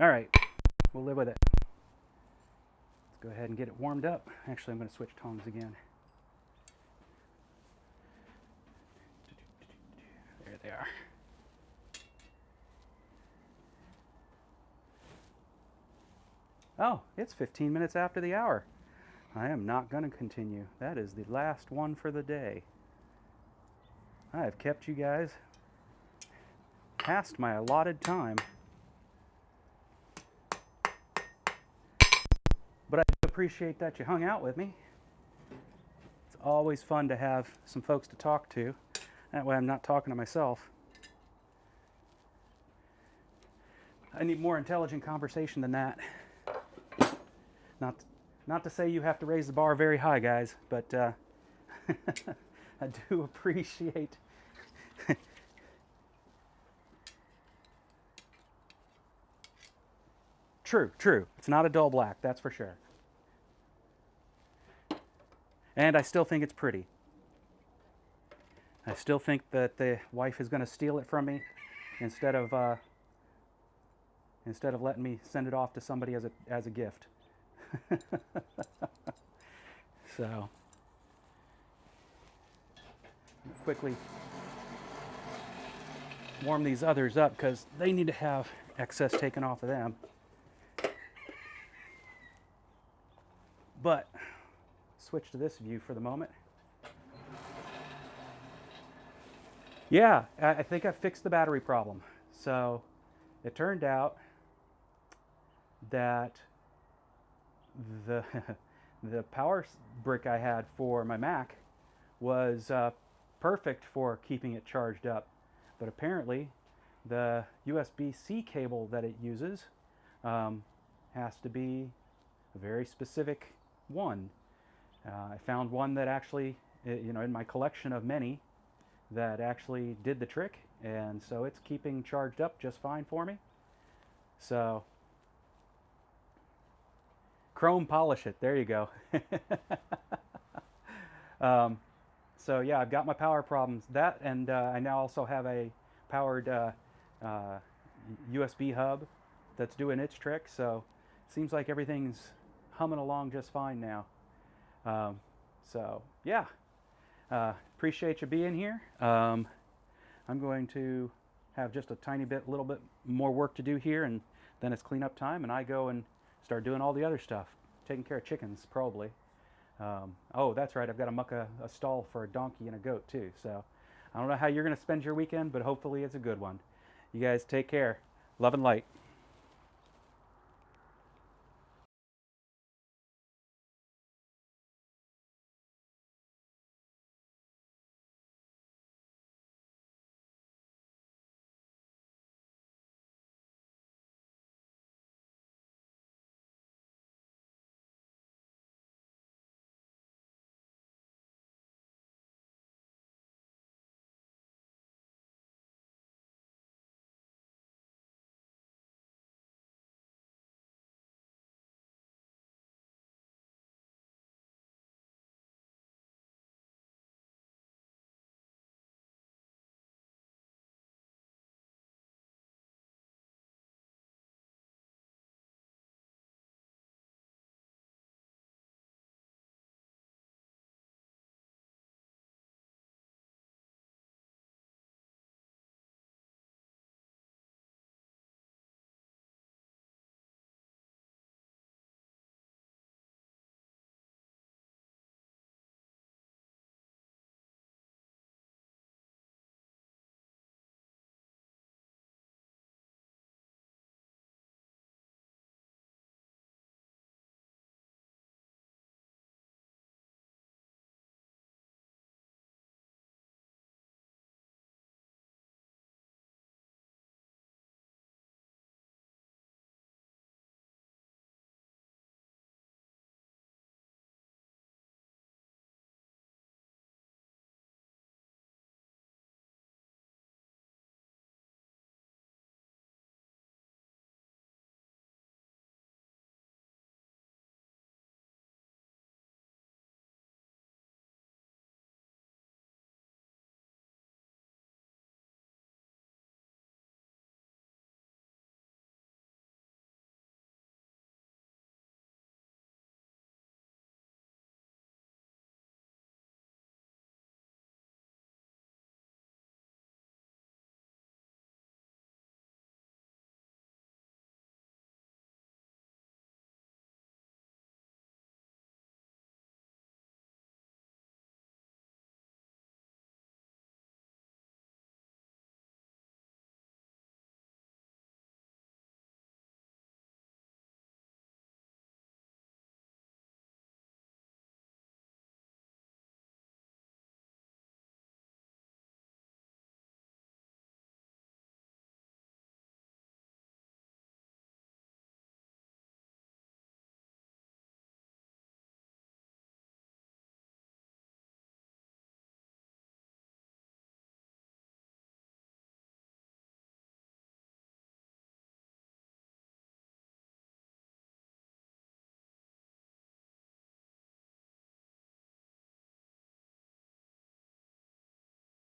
All right, we'll live with it. Let's go ahead and get it warmed up. Actually, I'm going to switch tongs again. There they are. Oh, it's 15 minutes after the hour. I am not going to continue. That is the last one for the day. I have kept you guys past my allotted time. But I do appreciate that you hung out with me. It's always fun to have some folks to talk to. That way I'm not talking to myself. I need more intelligent conversation than that. Not to say you have to raise the bar very high, guys, but I do appreciate True. It's not a dull black, that's for sure. And I still think it's pretty. I still think that the wife is going to steal it from me instead of letting me send it off to somebody as a gift. So, quickly warm these others up because they need to have excess taken off of them. But switch to this view for the moment. Yeah, I think I fixed the battery problem. So it turned out that the the power brick I had for my Mac was perfect for keeping it charged up, but apparently the USB-C cable that it uses has to be a very specific one. I found one that actually, in my collection of many, that actually did the trick, and so it's keeping charged up just fine for me. So, chrome polish it. There you go. So yeah, I've got my power problems. That, and I now also have a powered USB hub that's doing its trick. So seems like everything's humming along just fine now. So yeah, appreciate you being here. I'm going to have just a little bit more work to do here, and then it's cleanup time, and I go and start doing all the other stuff, taking care of chickens probably. Oh, that's right, I've got to muck a stall for a donkey and a goat too. So I don't know how you're going to spend your weekend, but hopefully it's a good one. You guys take care. Love and light.